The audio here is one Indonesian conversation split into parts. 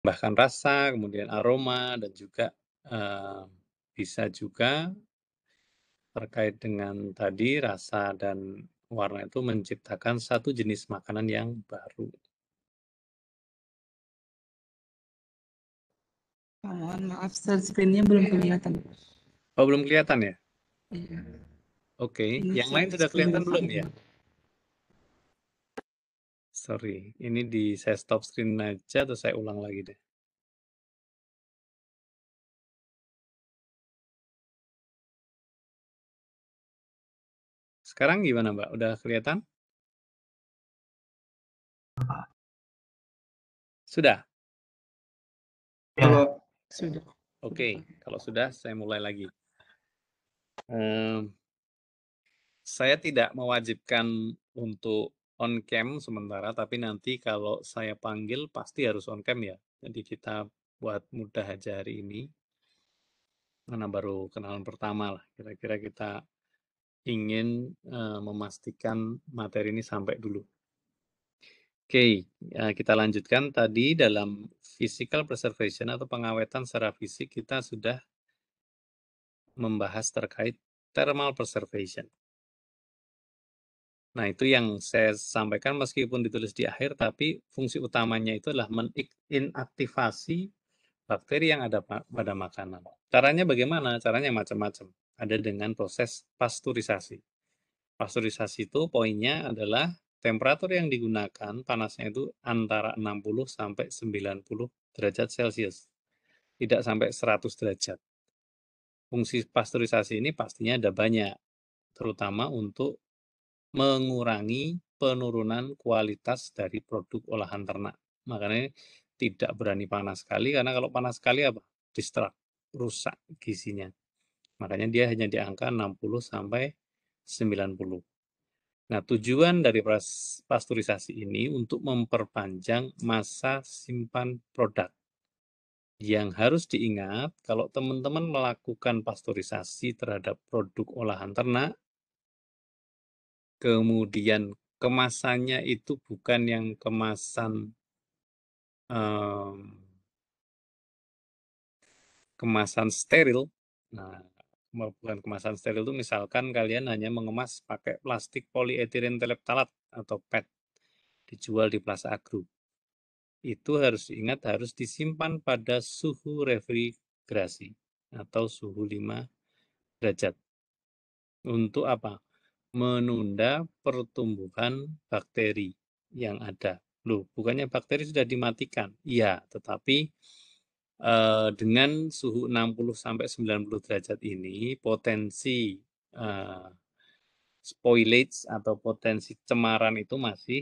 bahkan rasa, kemudian aroma, dan juga bisa juga terkait dengan tadi rasa dan warna itu menciptakan satu jenis makanan yang baru. Mohon maaf, screen-nya belum kelihatan. Oh, belum kelihatan ya? Iya. Oke, Ini yang lain sudah screen kelihatan belum ya? depan. Sorry, ini saya stop screen aja atau saya ulang lagi deh. Sekarang gimana Mbak? Udah kelihatan? Sudah? Ya. Sudah. Oke, kalau sudah saya mulai lagi. Saya tidak mewajibkan untuk on cam sementara, tapi nanti kalau saya panggil pasti harus on cam ya. Jadi kita buat mudah aja hari ini. Karena baru kenalan pertama lah. Kira-kira kita ingin memastikan materi ini sampai dulu. Oke, kita lanjutkan tadi dalam physical preservation atau pengawetan secara fisik kita sudah membahas terkait thermal preservation. Nah, itu yang saya sampaikan meskipun ditulis di akhir, tapi fungsi utamanya itu adalah menginaktivasi bakteri yang ada pada makanan. Caranya bagaimana? Caranya macam-macam. Ada dengan proses pasteurisasi. Pasteurisasi itu poinnya adalah temperatur yang digunakan panasnya itu antara 60 sampai 90 derajat Celcius. Tidak sampai 100 derajat. Fungsi pasteurisasi ini pastinya ada banyak, terutama untuk mengurangi penurunan kualitas dari produk olahan ternak. Makanya tidak berani panas sekali, karena kalau panas sekali apa? Distrak, rusak gizinya. Makanya dia hanya di angka 60 sampai 90. Nah, tujuan dari pasteurisasi ini untuk memperpanjang masa simpan produk. Yang harus diingat, kalau teman-teman melakukan pasteurisasi terhadap produk olahan ternak, kemudian kemasannya itu bukan yang kemasan steril. Nah, bukan kemasan steril itu misalkan kalian hanya mengemas pakai plastik polietilen tereptalat atau PET dijual di Plaza Agro. Itu harus diingat harus disimpan pada suhu refrigerasi atau suhu 5 derajat. Untuk apa? Menunda pertumbuhan bakteri yang ada. Loh, bukannya bakteri sudah dimatikan? Iya, tetapi dengan suhu 60 sampai 90 derajat ini potensi spoilage atau potensi cemaran itu masih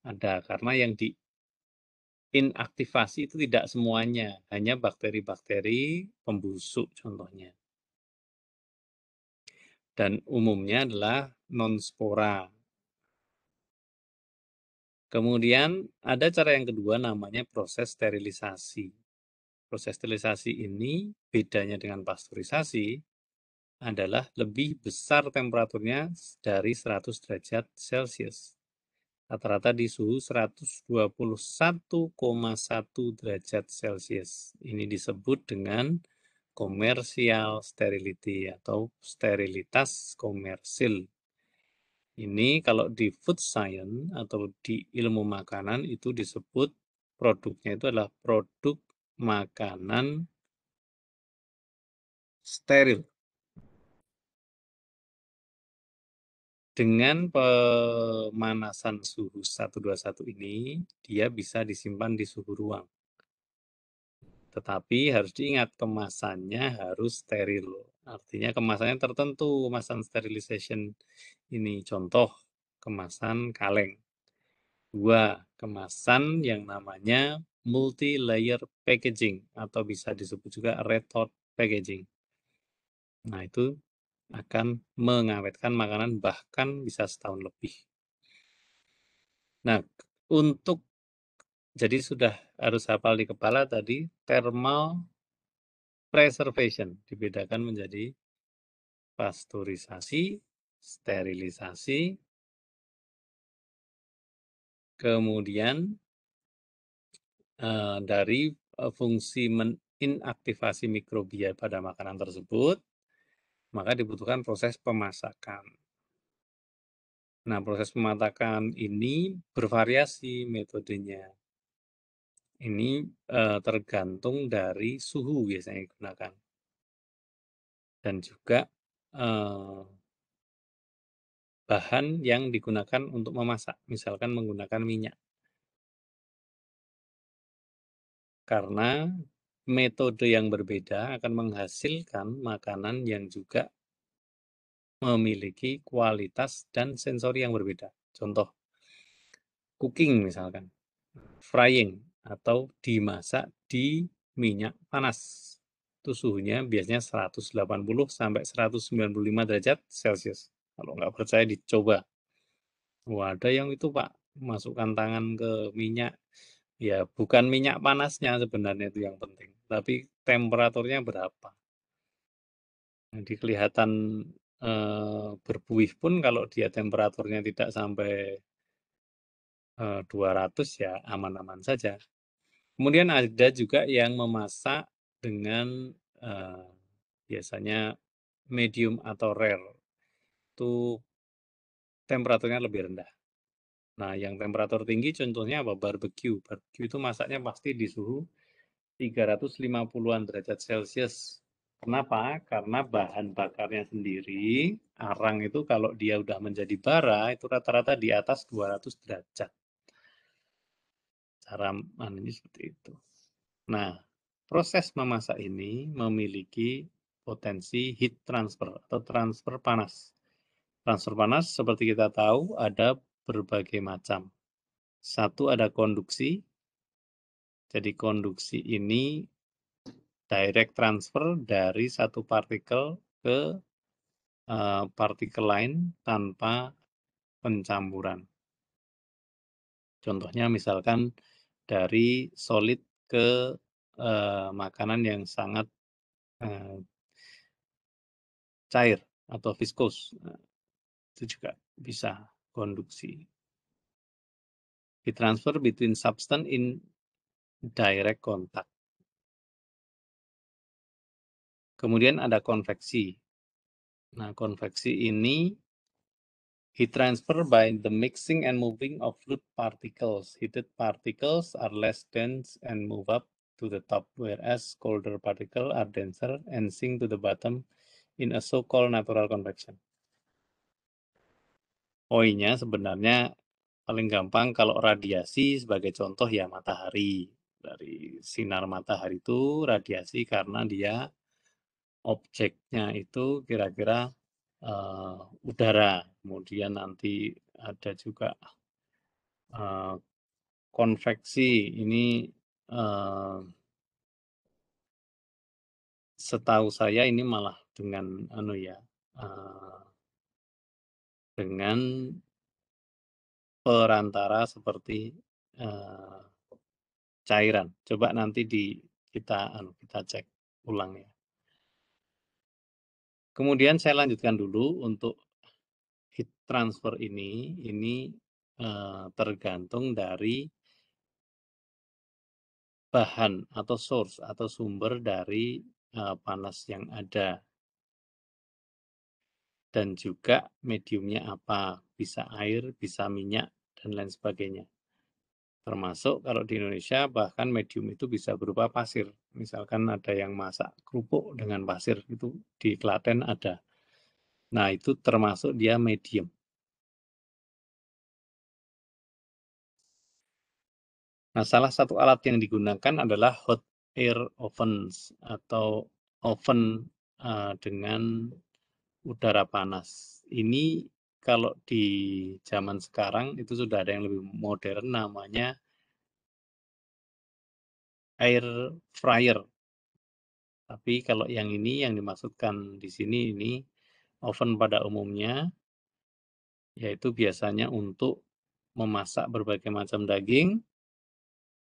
ada, karena yang diinaktivasi itu tidak semuanya, hanya bakteri-bakteri pembusuk contohnya. Dan umumnya adalah non-spora. Kemudian ada cara yang kedua namanya proses sterilisasi. Proses sterilisasi ini bedanya dengan pasteurisasi adalah lebih besar temperaturnya dari 100 derajat Celcius. Rata-rata di suhu 121,1 derajat Celcius. Ini disebut dengan commercial sterility atau sterilitas komersil. Ini kalau di food science atau di ilmu makanan itu disebut produknya itu adalah produk makanan steril. Dengan pemanasan suhu 121 ini, dia bisa disimpan di suhu ruang. Tetapi harus diingat kemasannya harus steril. Artinya kemasannya tertentu, kemasan sterilization ini. Contoh, kemasan kaleng. 2, kemasan yang namanya multi-layer packaging atau bisa disebut juga red hot packaging. Nah, itu akan mengawetkan makanan bahkan bisa setahun lebih. Nah, jadi sudah harus hafal di kepala tadi, thermal preservation dibedakan menjadi pasteurisasi, sterilisasi, kemudian dari fungsi inaktivasi mikrobia pada makanan tersebut, maka dibutuhkan proses pemasakan. Nah, proses pemasakan ini bervariasi metodenya. Ini tergantung dari suhu biasanya digunakan. Dan juga bahan yang digunakan untuk memasak, misalkan menggunakan minyak. Karena metode yang berbeda akan menghasilkan makanan yang juga memiliki kualitas dan sensori yang berbeda. Contoh, cooking misalkan, frying atau dimasak di minyak panas. Itu suhunya biasanya 180 sampai 195 derajat Celcius. Kalau nggak percaya dicoba. Wah, ada yang itu Pak, masukkan tangan ke minyak, ya bukan minyak panasnya sebenarnya itu yang penting, tapi temperaturnya berapa. Jadi kelihatan berbuih pun kalau dia temperaturnya tidak sampai 200 ya aman-aman saja. Kemudian ada juga yang memasak dengan biasanya medium atau rare, itu temperaturnya lebih rendah. Nah, yang temperatur tinggi contohnya apa? Barbecue. Barbecue itu masaknya pasti di suhu 350-an derajat Celcius. Kenapa? Karena bahan bakarnya sendiri, arang itu kalau dia udah menjadi bara, itu rata-rata di atas 200 derajat. Cara mananya seperti itu. Nah, proses memasak ini memiliki potensi heat transfer atau transfer panas. Transfer panas seperti kita tahu ada berbagai macam. Satu ada konduksi. Jadi konduksi ini direct transfer dari satu partikel ke partikel lain tanpa pencampuran. Contohnya misalkan dari solid ke makanan yang sangat cair atau viscous. Itu juga bisa konduksi. Heat transfer between substance in direct contact. Kemudian ada konveksi. Nah, konveksi ini heat transfer by the mixing and moving of fluid particles. Heated particles are less dense and move up to the top, whereas colder particles are denser and sink to the bottom in a so-called natural convection. Poinnya sebenarnya paling gampang kalau radiasi sebagai contoh ya matahari. Dari sinar matahari itu radiasi karena dia objeknya itu kira-kira udara. Kemudian nanti ada juga konveksi. Ini setahu saya ini malah dengan dengan perantara seperti cairan. Coba nanti kita cek ulang ya. Kemudian saya lanjutkan dulu untuk heat transfer ini tergantung dari bahan atau source atau sumber dari panas yang ada. Dan juga mediumnya apa, bisa air, bisa minyak, dan lain sebagainya. Termasuk kalau di Indonesia bahkan medium itu bisa berupa pasir. Misalkan ada yang masak kerupuk dengan pasir, itu di Klaten ada. Nah, itu termasuk dia medium. Nah, salah satu alat yang digunakan adalah hot air ovens atau oven dengan udara panas. Ini kalau di zaman sekarang itu sudah ada yang lebih modern namanya air fryer. Tapi kalau yang ini yang dimaksudkan di sini ini oven pada umumnya yaitu biasanya untuk memasak berbagai macam daging,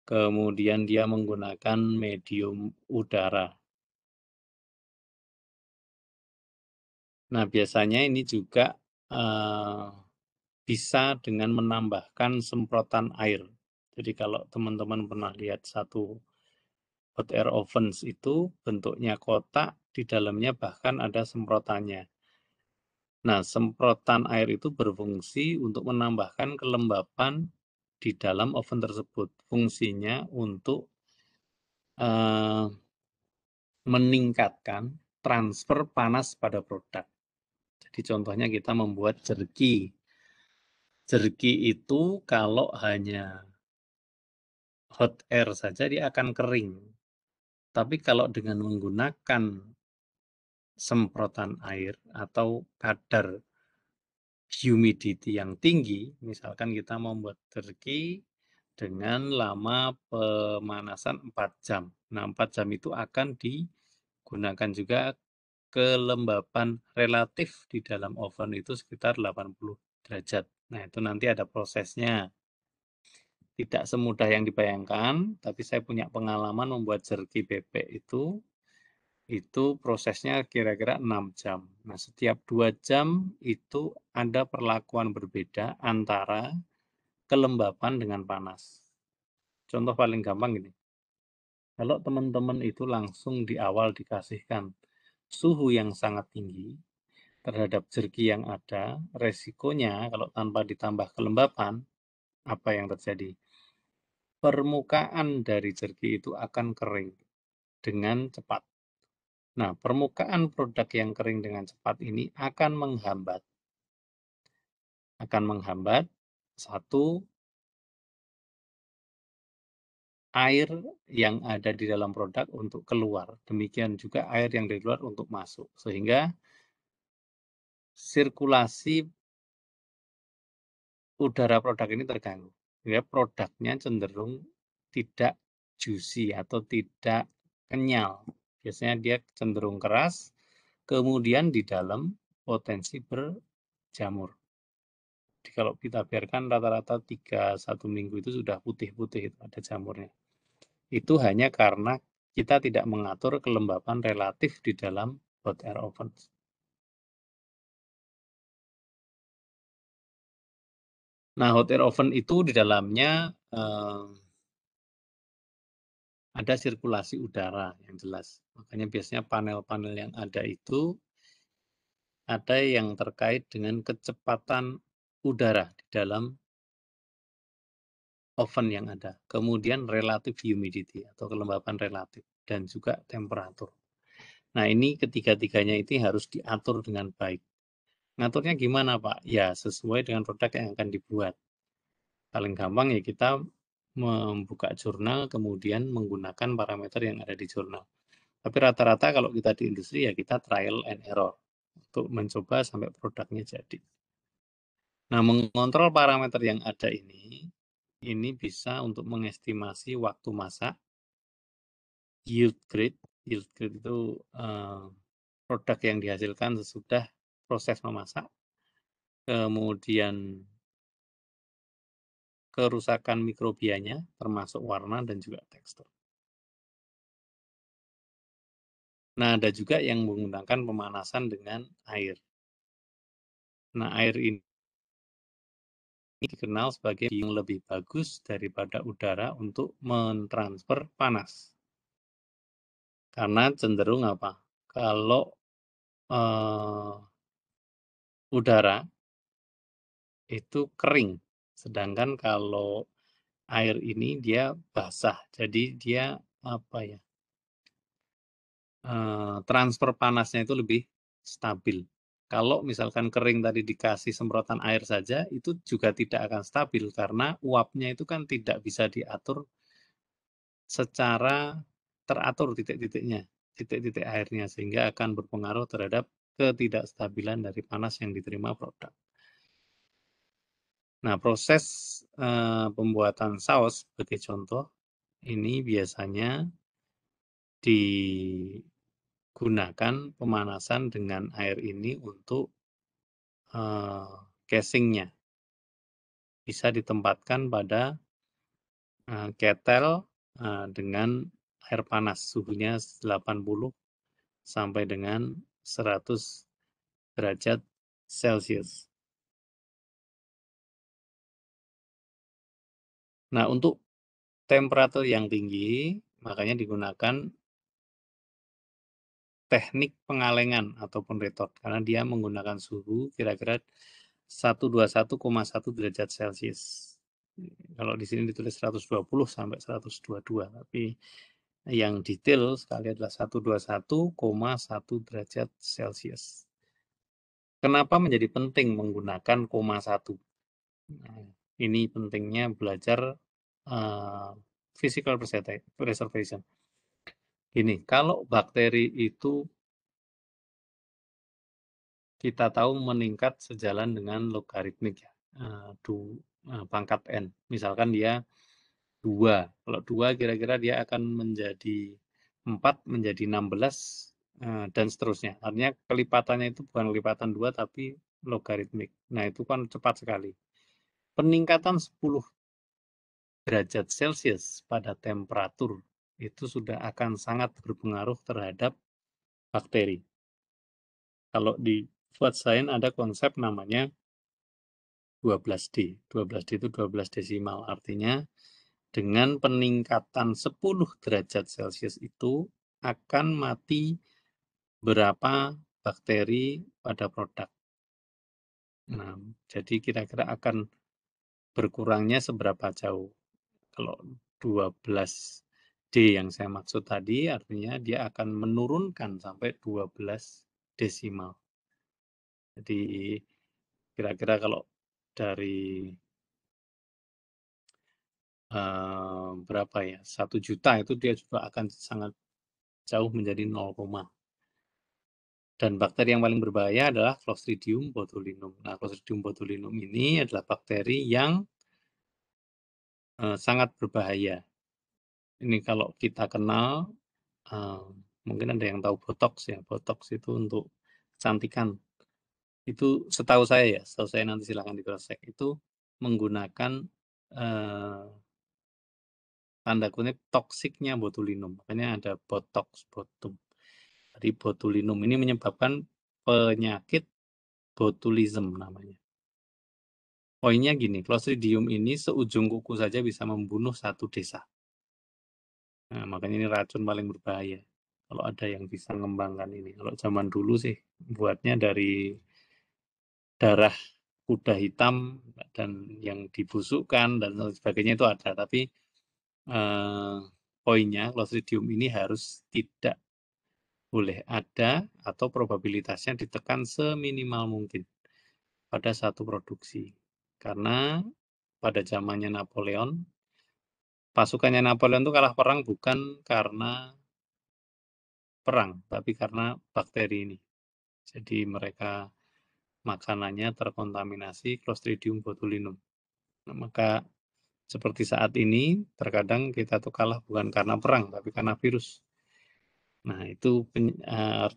kemudian dia menggunakan medium udara. Nah, biasanya ini juga bisa dengan menambahkan semprotan air. Jadi kalau teman-teman pernah lihat satu Hot air ovens itu bentuknya kotak, di dalamnya bahkan ada semprotannya. Nah, semprotan air itu berfungsi untuk menambahkan kelembapan di dalam oven tersebut. Fungsinya untuk meningkatkan transfer panas pada produk. Jadi contohnya kita membuat jerky. Jerky itu kalau hanya hot air saja dia akan kering. Tapi kalau dengan menggunakan semprotan air atau kadar humidity yang tinggi, misalkan kita membuat jerky dengan lama pemanasan 4 jam. Nah, 4 jam itu akan digunakan juga kelembapan relatif di dalam oven itu sekitar 80 derajat. Nah, itu nanti ada prosesnya. Tidak semudah yang dibayangkan, tapi saya punya pengalaman membuat jerky bebek itu prosesnya kira-kira 6 jam. Nah, setiap 2 jam itu ada perlakuan berbeda antara kelembapan dengan panas. Contoh paling gampang gini, kalau teman-teman itu langsung di awal dikasihkan suhu yang sangat tinggi terhadap jerky yang ada, resikonya kalau tanpa ditambah kelembapan, apa yang terjadi? Permukaan dari jerky itu akan kering dengan cepat. Nah, permukaan produk yang kering dengan cepat ini akan menghambat satu, air yang ada di dalam produk untuk keluar. Demikian juga air yang dari luar untuk masuk. Sehingga sirkulasi udara produk ini terganggu. Ya, produknya cenderung tidak juicy atau tidak kenyal. Biasanya dia cenderung keras, kemudian di dalam potensi berjamur. Jadi kalau kita biarkan rata-rata 1 minggu itu sudah putih-putih itu ada jamurnya. Itu hanya karena kita tidak mengatur kelembapan relatif di dalam hot air oven. Nah, hot air oven itu di dalamnya ada sirkulasi udara yang jelas. Makanya biasanya panel-panel yang ada itu ada yang terkait dengan kecepatan udara di dalam oven yang ada. Kemudian relative humidity atau kelembapan relatif dan juga temperatur. Nah, ini ketiga-tiganya itu harus diatur dengan baik. Ngaturnya gimana, Pak? Ya, sesuai dengan produk yang akan dibuat. Paling gampang ya kita membuka jurnal kemudian menggunakan parameter yang ada di jurnal. Tapi rata-rata kalau kita di industri ya kita trial and error untuk mencoba sampai produknya jadi. Nah, mengontrol parameter yang ada ini bisa untuk mengestimasi waktu masak, yield grade itu produk yang dihasilkan sesudah proses memasak, kemudian kerusakan mikrobianya termasuk warna dan juga tekstur. Nah, ada juga yang menggunakan pemanasan dengan air. Nah, air ini dikenal sebagai yang lebih bagus daripada udara untuk mentransfer panas. Karena cenderung apa? Kalau udara itu kering, sedangkan kalau air ini dia basah, jadi dia apa ya? Transfer panasnya itu lebih stabil. Kalau misalkan kering tadi dikasih semprotan air saja, itu juga tidak akan stabil karena uapnya itu kan tidak bisa diatur secara teratur titik-titiknya, titik-titik airnya, sehingga akan berpengaruh terhadap ketidakstabilan dari panas yang diterima produk. Nah, proses pembuatan saus sebagai contoh, ini biasanya digunakan pemanasan dengan air ini untuk casingnya. Bisa ditempatkan pada ketel dengan air panas, suhunya 80 sampai dengan 100 derajat Celcius. Nah, untuk temperatur yang tinggi, Makanya digunakan teknik pengalengan ataupun retort karena dia menggunakan suhu kira-kira 121,1 derajat Celcius. Kalau di sini ditulis 120 sampai 122, tapi yang detail sekali adalah 121,1 derajat Celcius. Kenapa menjadi penting menggunakan koma 1? Nah, ini pentingnya belajar physical preservation. Gini, kalau bakteri itu kita tahu meningkat sejalan dengan logaritmik ya, pangkat n. Misalkan dia 2, kalau 2 kira-kira dia akan menjadi 4, menjadi 16, dan seterusnya. Artinya kelipatannya itu bukan kelipatan 2 tapi logaritmik. Nah itu kan cepat sekali. Peningkatan 10 derajat Celcius pada temperatur itu sudah akan sangat berpengaruh terhadap bakteri. Kalau di food science ada konsep namanya 12D. 12D itu 12 desimal. Artinya dengan peningkatan 10 derajat Celcius itu akan mati berapa bakteri pada produk. Nah, jadi kira-kira akan berkurangnya seberapa jauh. Kalau 12D yang saya maksud tadi artinya dia akan menurunkan sampai 12 desimal. Jadi kira-kira kalau dari berapa ya, 1 juta itu dia juga akan sangat jauh menjadi 0, dan bakteri yang paling berbahaya adalah Clostridium botulinum. Nah, Clostridium botulinum ini adalah bakteri yang sangat berbahaya. Ini kalau kita kenal, mungkin ada yang tahu botox ya, botox itu untuk kecantikan. Itu setahu saya nanti silakan di cross check, itu menggunakan tanda kutip toksiknya botulinum, makanya ada botox, botum. Jadi botulinum ini menyebabkan penyakit botulism namanya. Poinnya gini, Clostridium ini seujung kuku saja bisa membunuh satu desa. Nah, makanya ini racun paling berbahaya. Kalau ada yang bisa mengembangkan ini. Kalau zaman dulu sih buatnya dari darah kuda hitam dan yang dibusukkan dan sebagainya itu ada. Tapi poinnya Clostridium ini harus tidak boleh ada atau probabilitasnya ditekan seminimal mungkin pada satu produksi. Karena pada zamannya Napoleon, pasukannya Napoleon itu kalah perang bukan karena perang, tapi karena bakteri ini. Jadi mereka makanannya terkontaminasi Clostridium botulinum. Nah, maka seperti saat ini, terkadang kita tuh kalah bukan karena perang, tapi karena virus. Nah, itu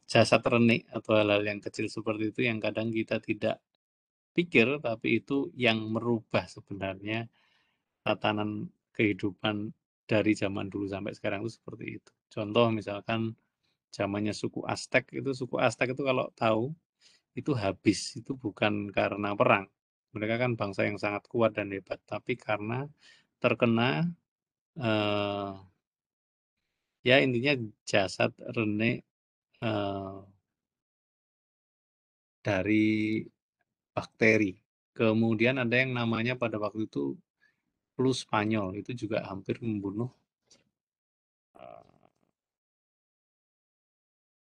jasad renik atau hal-hal yang kecil seperti itu yang kadang kita tidak pikir, tapi itu yang merubah sebenarnya tatanan kehidupan dari zaman dulu sampai sekarang itu seperti itu. Contoh misalkan zamannya suku Aztec itu kalau tahu itu habis, itu bukan karena perang. Mereka kan bangsa yang sangat kuat dan hebat, tapi karena terkena ya intinya jasad renek dari bakteri. Kemudian ada yang namanya pada waktu itu flu Spanyol, itu juga hampir membunuh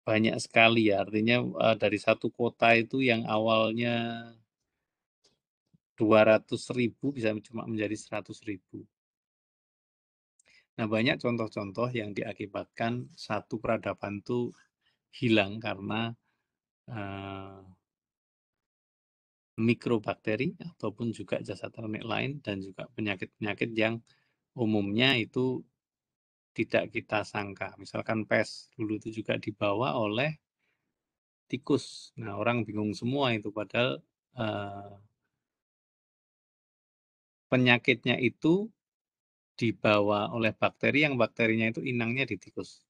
banyak sekali ya, artinya dari satu kota itu yang awalnya 200.000 bisa cuma menjadi 100.000. Nah, banyak contoh-contoh yang diakibatkan satu peradaban itu hilang karena mikrobakteri ataupun juga jasad renek lain dan juga penyakit-penyakit yang umumnya itu tidak kita sangka. Misalkan pes dulu itu juga dibawa oleh tikus. Nah, orang bingung semua itu padahal penyakitnya itu dibawa oleh bakteri yang bakterinya itu inangnya di tikus.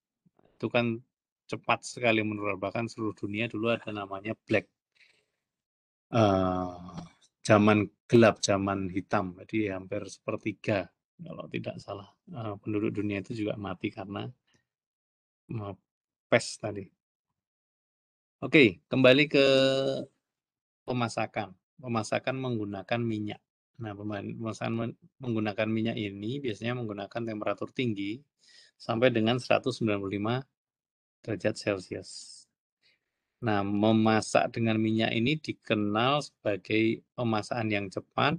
Itu kan cepat sekali menular, bahkan seluruh dunia dulu ada namanya black zaman gelap, zaman hitam, jadi hampir sepertiga kalau tidak salah. Penduduk dunia itu juga mati karena pes tadi. Oke, kembali ke pemasakan. Pemasakan menggunakan minyak. Nah, pemasakan menggunakan minyak ini biasanya menggunakan temperatur tinggi sampai dengan 195 derajat Celcius. Nah, memasak dengan minyak ini dikenal sebagai pemasakan yang cepat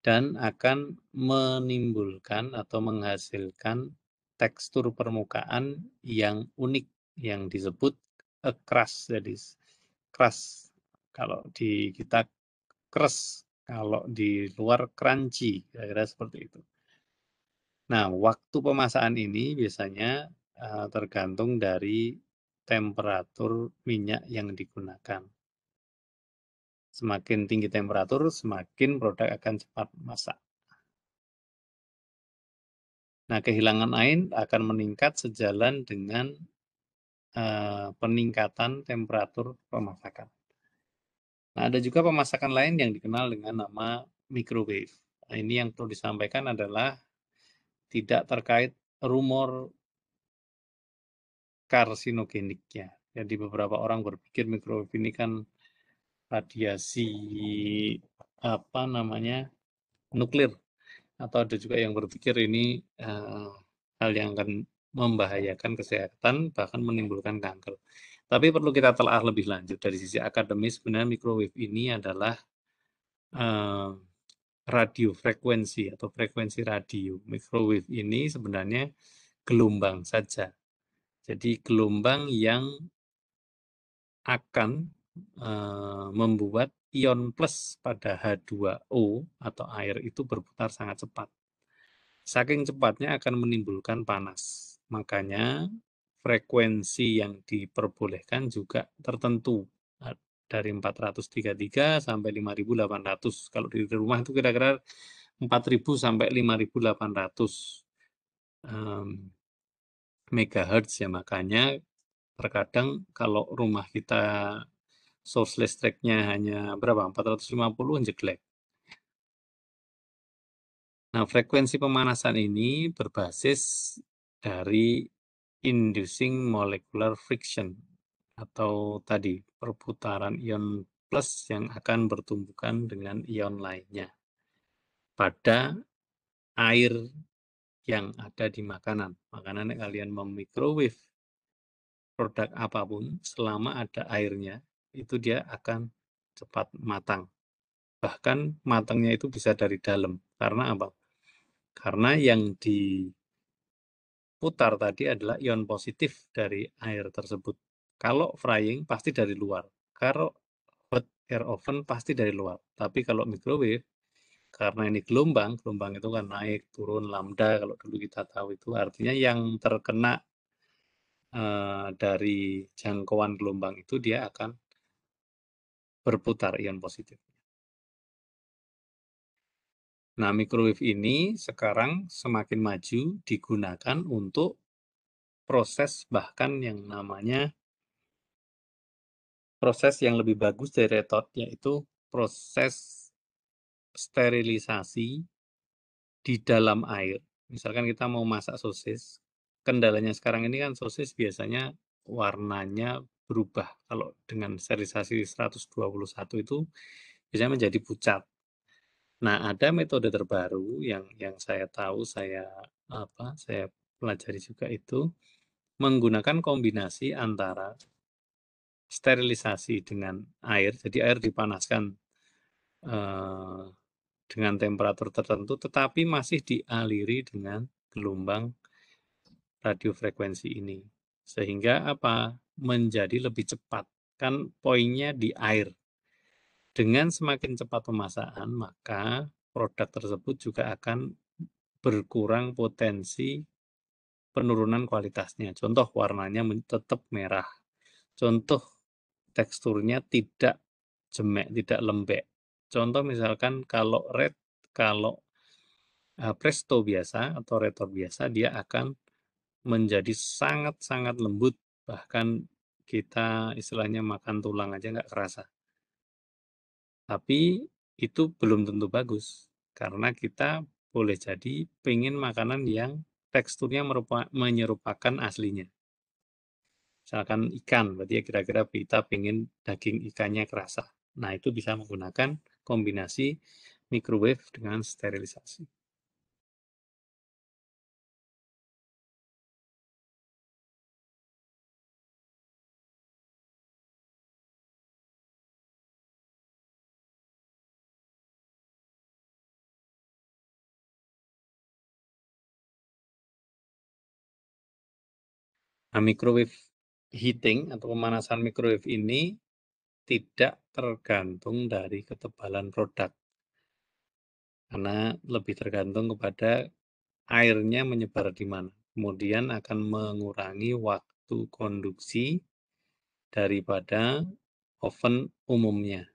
dan akan menimbulkan atau menghasilkan tekstur permukaan yang unik yang disebut keras. Jadi keras kalau di kita keras, kalau di luar crunchy, kira-kira seperti itu. Nah, waktu pemasakan ini biasanya tergantung dari temperatur minyak yang digunakan. Semakin tinggi temperatur, semakin produk akan cepat masak. Nah, kehilangan air akan meningkat sejalan dengan peningkatan temperatur pemasakan. Nah, ada juga pemasakan lain yang dikenal dengan nama microwave. Nah, ini yang perlu disampaikan adalah tidak terkait rumor karsinogeniknya. Jadi beberapa orang berpikir microwave ini kan radiasi nuklir, atau ada juga yang berpikir ini hal yang akan membahayakan kesehatan bahkan menimbulkan kanker. Tapi perlu kita telah lebih lanjut dari sisi akademis. Sebenarnya microwave ini adalah radio frekuensi atau frekuensi radio. Microwave ini sebenarnya gelombang saja. Jadi gelombang yang akan membuat ion plus pada H2O atau air itu berputar sangat cepat. Saking cepatnya akan menimbulkan panas. Makanya frekuensi yang diperbolehkan juga tertentu. Dari 433 sampai 5.800. Kalau di rumah itu kira-kira 4.000 sampai 5.800 megahertz ya. Makanya terkadang kalau rumah kita source listriknya hanya berapa? 450 jeglek. Nah, frekuensi pemanasan ini berbasis dari inducing molecular friction atau tadi perputaran ion plus yang akan bertumbukan dengan ion lainnya pada air yang ada di makanan. Makanya kalian memikrowave produk apapun selama ada airnya itu dia akan cepat matang. Bahkan matangnya itu bisa dari dalam. Karena apa? Karena yang diputar tadi adalah ion positif dari air tersebut. Kalau frying pasti dari luar. Kalau hot air oven pasti dari luar. Tapi kalau microwave, karena ini gelombang, gelombang itu kan naik, turun, lambda, kalau dulu kita tahu itu artinya yang terkena dari jangkauan gelombang itu dia akan berputar ion positif. Nah, microwave ini sekarang semakin maju digunakan untuk proses bahkan yang namanya proses yang lebih bagus dari retort, yaitu proses sterilisasi di dalam air. Misalkan kita mau masak sosis, kendalanya sekarang ini kan sosis biasanya warnanya berubah. Kalau dengan sterilisasi 121 itu biasanya menjadi pucat. Nah, ada metode terbaru yang saya tahu, saya pelajari juga itu menggunakan kombinasi antara sterilisasi dengan air. Jadi air dipanaskan dengan temperatur tertentu, tetapi masih dialiri dengan gelombang radiofrekuensi ini. Sehingga apa? Menjadi lebih cepat. Kan poinnya di air. Dengan semakin cepat pemasakan, maka produk tersebut juga akan berkurang potensi penurunan kualitasnya. Contoh warnanya tetap merah. Contoh teksturnya tidak jemek, tidak lembek. Contoh misalkan kalau presto biasa atau retort biasa, dia akan menjadi sangat-sangat lembut. Bahkan kita istilahnya makan tulang aja nggak kerasa. Tapi itu belum tentu bagus. Karena kita boleh jadi pengen makanan yang teksturnya menyerupakan aslinya. Misalkan ikan, berarti ya kira-kira kita pengen daging ikannya kerasa. Nah, itu bisa menggunakan kombinasi microwave dengan sterilisasi. Nah, microwave heating atau pemanasan microwave ini tidak tergantung dari ketebalan produk, karena lebih tergantung kepada airnya menyebar di mana. Kemudian akan mengurangi waktu konduksi daripada oven umumnya.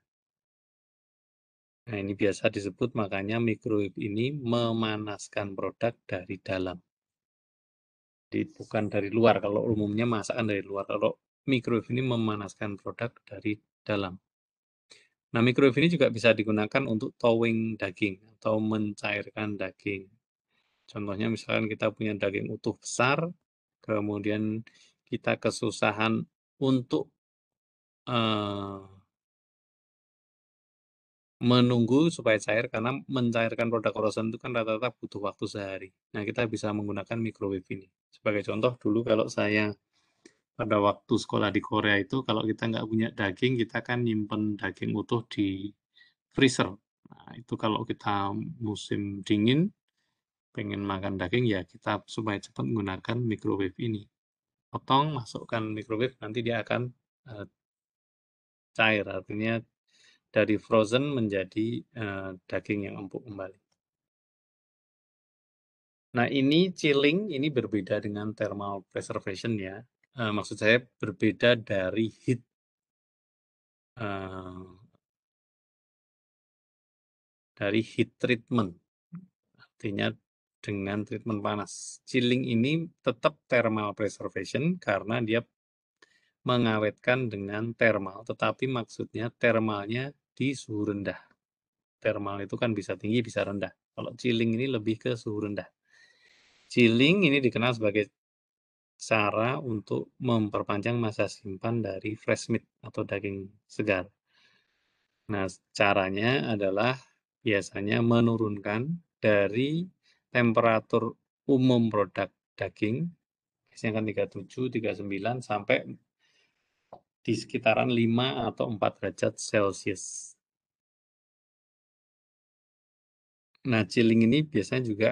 Nah, ini biasa disebut makanya microwave ini memanaskan produk dari dalam. Jadi bukan dari luar, kalau umumnya masakan dari luar. Kalau microwave ini memanaskan produk dari dalam. Nah, microwave ini juga bisa digunakan untuk thawing daging atau mencairkan daging. Contohnya misalkan kita punya daging utuh besar, kemudian kita kesusahan untuk menunggu supaya cair, karena mencairkan produk frozen itu kan rata-rata butuh waktu sehari. Nah, kita bisa menggunakan microwave ini. Sebagai contoh, dulu kalau saya pada waktu sekolah di Korea itu, kalau kita nggak punya daging, kita kan nyimpen daging utuh di freezer. Nah, itu kalau kita musim dingin, pengen makan daging, ya kita supaya cepat menggunakan microwave ini. Potong, masukkan microwave, nanti dia akan cair, artinya dari frozen menjadi daging yang empuk kembali. Nah, ini chilling, ini berbeda dengan thermal preservation ya. Maksud saya berbeda dari heat treatment, artinya dengan treatment panas. Chilling ini tetap thermal preservation karena dia mengawetkan dengan thermal, tetapi maksudnya thermalnya di suhu rendah. Thermal itu kan bisa tinggi, bisa rendah. Kalau chilling ini lebih ke suhu rendah. Chilling ini dikenal sebagai cara untuk memperpanjang masa simpan dari fresh meat atau daging segar. Nah, caranya adalah biasanya menurunkan dari temperatur umum produk daging, biasanya kan 37, 39, sampai di sekitaran 5 atau 4 derajat Celcius. Nah, chilling ini biasanya juga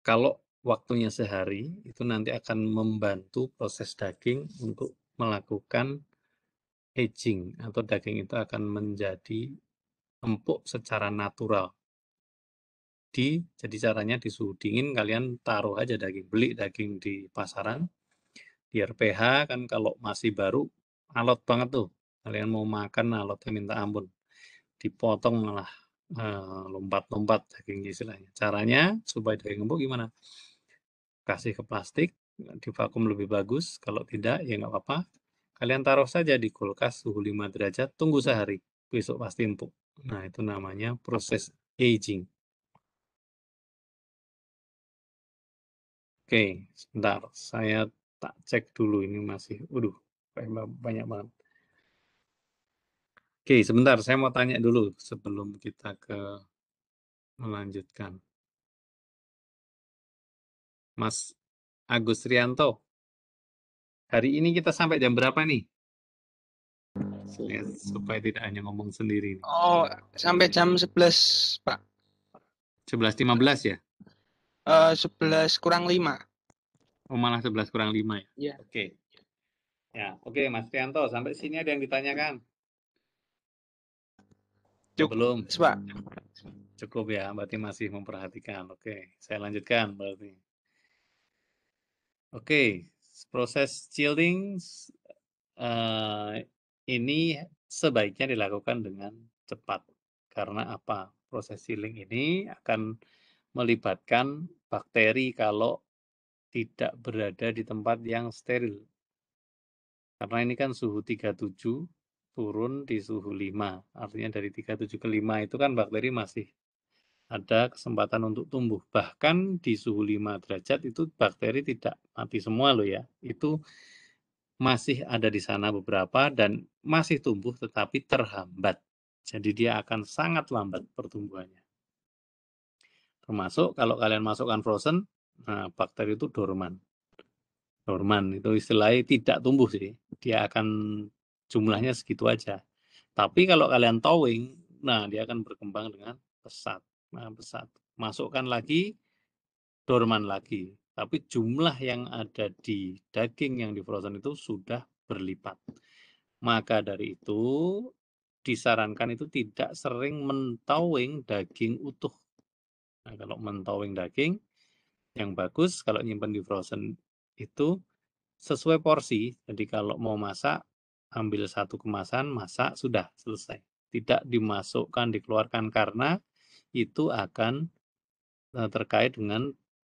kalau waktunya sehari, itu nanti akan membantu proses daging untuk melakukan aging, atau daging itu akan menjadi empuk secara natural. Jadi caranya di suhu dingin kalian taruh aja daging, beli daging di pasaran, di RPH kan kalau masih baru, alot banget tuh. Kalian mau makan alotnya minta ampun. Dipotong malah lompat-lompat dagingnya istilahnya. Caranya supaya daging empuk gimana? Kasih ke plastik, divakum lebih bagus, kalau tidak ya nggak apa-apa. Kalian taruh saja di kulkas suhu 5 derajat, tunggu sehari, besok pasti empuk. Nah, itu namanya proses aging. Oke, sebentar, saya tak cek dulu ini masih, waduh, banyak banget. Oke, sebentar, saya mau tanya dulu sebelum kita melanjutkan. Mas Agus Rianto, hari ini kita sampai jam berapa nih? Supaya tidak hanya ngomong sendiri nih. Oh, sampai jam 11, Pak. 11.15 ya? 11 kurang 5. Oh, malah 11 kurang 5 ya? Iya. Oke. Ya, oke Mas Rianto, sampai sini ada yang ditanyakan? Belum? Pak. Cukup ya, berarti masih memperhatikan. Oke, saya lanjutkan berarti. Oke, proses chilling ini sebaiknya dilakukan dengan cepat. Karena apa? Proses chilling ini akan melibatkan bakteri kalau tidak berada di tempat yang steril. Karena ini kan suhu 37, turun di suhu 5. Artinya dari 37 ke 5 itu kan bakteri masih ada kesempatan untuk tumbuh. Bahkan di suhu 5 derajat itu bakteri tidak mati semua loh ya. Itu masih ada di sana beberapa dan masih tumbuh tetapi terhambat. Jadi dia akan sangat lambat pertumbuhannya. Termasuk kalau kalian masukkan frozen, nah bakteri itu dorman. Dorman itu istilahnya tidak tumbuh sih. Dia akan jumlahnya segitu aja. Tapi kalau kalian thawing, nah dia akan berkembang dengan pesat. Nah, pesat. Masukkan lagi, dorman lagi. Tapi jumlah yang ada di daging yang di frozen itu sudah berlipat. Maka dari itu disarankan itu tidak sering mentowing daging utuh. Nah, kalau mentowing daging yang bagus kalau nyimpan di frozen itu sesuai porsi. Jadi kalau mau masak ambil satu kemasan, masak sudah selesai. Tidak dimasukkan, dikeluarkan karena itu akan terkait dengan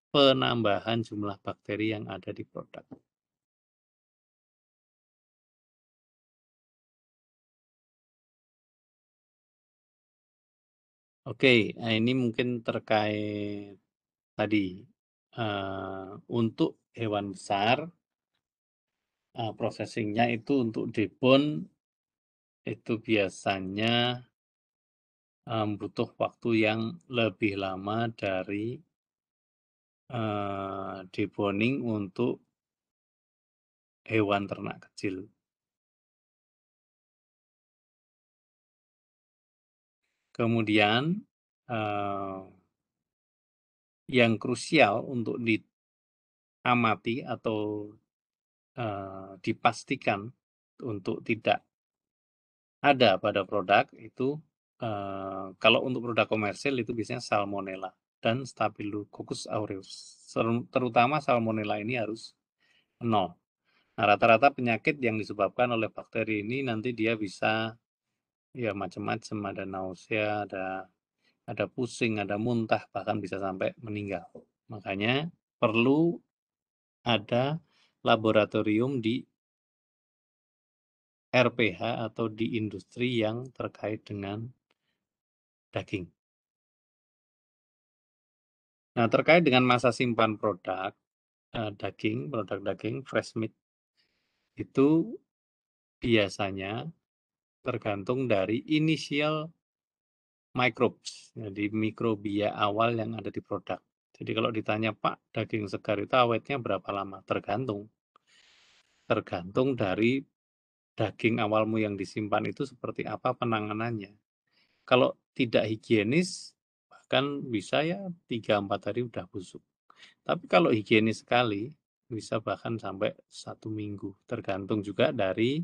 penambahan jumlah bakteri yang ada di produk. Oke, nah ini mungkin terkait tadi untuk hewan besar processingnya itu untuk debone itu biasanya butuh waktu yang lebih lama dari deboning untuk hewan ternak kecil. Kemudian yang krusial untuk diamati atau dipastikan untuk tidak ada pada produk itu kalau untuk produk komersil itu biasanya Salmonella dan Staphylococcus aureus. Terutama Salmonella ini harus 0. Nah, rata-rata penyakit yang disebabkan oleh bakteri ini nanti dia bisa ya macam-macam, ada nausea, ada pusing, ada muntah, bahkan bisa sampai meninggal. Makanya perlu ada laboratorium di RPH atau di industri yang terkait dengan daging. Nah, terkait dengan masa simpan produk daging, produk daging, fresh meat, itu biasanya tergantung dari initial microbes, jadi mikrobia awal yang ada di produk. Jadi kalau ditanya, Pak, daging segar itu awetnya berapa lama? Tergantung. Tergantung dari daging awalmu yang disimpan itu seperti apa penanganannya. Kalau tidak higienis, bahkan bisa ya 3-4 hari udah busuk. Tapi kalau higienis sekali, bisa bahkan sampai 1 minggu. Tergantung juga dari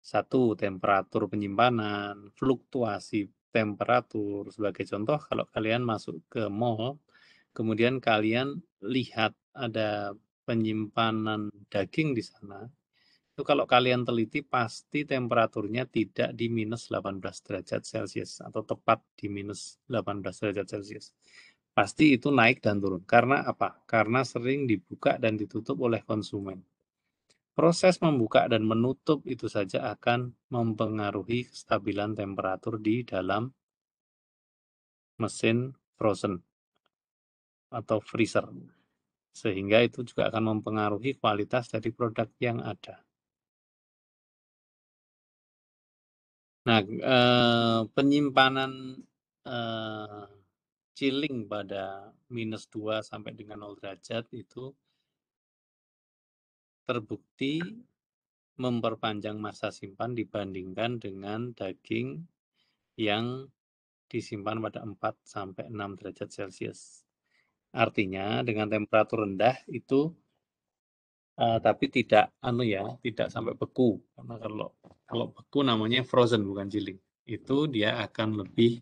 satu, temperatur penyimpanan, fluktuasi temperatur. Sebagai contoh, kalau kalian masuk ke mall, kemudian kalian lihat ada penyimpanan daging di sana, itu kalau kalian teliti pasti temperaturnya tidak di minus 18 derajat Celcius atau tepat di minus 18 derajat Celcius. Pasti itu naik dan turun. Karena apa? Karena sering dibuka dan ditutup oleh konsumen. Proses membuka dan menutup itu saja akan mempengaruhi kestabilan temperatur di dalam mesin frozen atau freezer. Sehingga itu juga akan mempengaruhi kualitas dari produk yang ada. Nah, penyimpanan chilling pada minus 2 sampai dengan 0 derajat itu terbukti memperpanjang masa simpan dibandingkan dengan daging yang disimpan pada 4 sampai 6 derajat Celcius. Artinya dengan temperatur rendah itu tapi tidak tidak sampai beku. Karena kalau beku namanya frozen bukan chilling. Itu dia akan lebih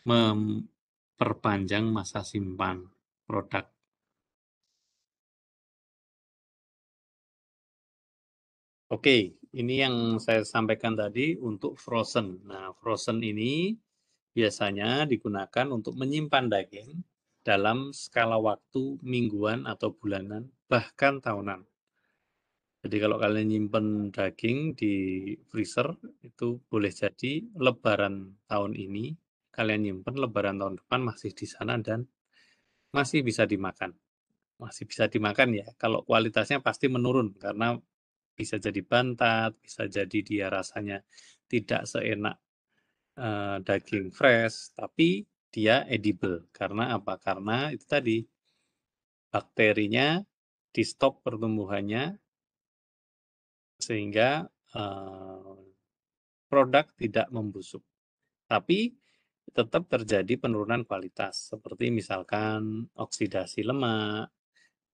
memperpanjang masa simpan produk. Oke, ini yang saya sampaikan tadi untuk frozen. Nah, frozen ini biasanya digunakan untuk menyimpan daging dalam skala waktu mingguan atau bulanan, bahkan tahunan. Jadi kalau kalian nyimpen daging di freezer, itu boleh jadi lebaran tahun ini, kalian nyimpen lebaran tahun depan masih di sana dan masih bisa dimakan. Masih bisa dimakan ya, kalau kualitasnya pasti menurun karena bisa jadi bantat, bisa jadi dia rasanya tidak seenak daging fresh, tapi dia edible. Karena apa? Karena itu tadi bakterinya di stop pertumbuhannya sehingga produk tidak membusuk. Tapi tetap terjadi penurunan kualitas seperti misalkan oksidasi lemak,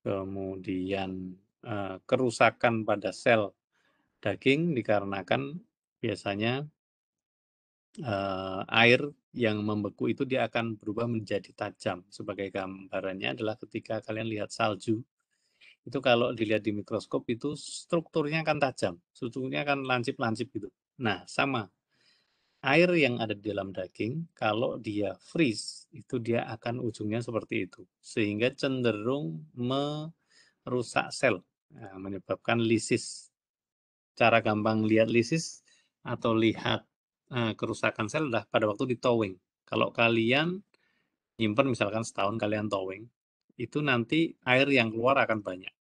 kemudian kerusakan pada sel daging dikarenakan biasanya air yang membeku itu dia akan berubah menjadi tajam. Sebagai gambarannya adalah ketika kalian lihat salju, itu kalau dilihat di mikroskop itu strukturnya akan tajam, strukturnya akan lancip-lancip gitu. Nah, sama. Air yang ada di dalam daging, kalau dia freeze, itu dia akan ujungnya seperti itu. Sehingga cenderung merusak sel, menyebabkan lisis. Cara gampang lihat lisis atau lihat kerusakan sel adalah pada waktu di towing. Kalau kalian nyimpen misalkan setahun kalian towing, itu nanti air yang keluar akan banyak.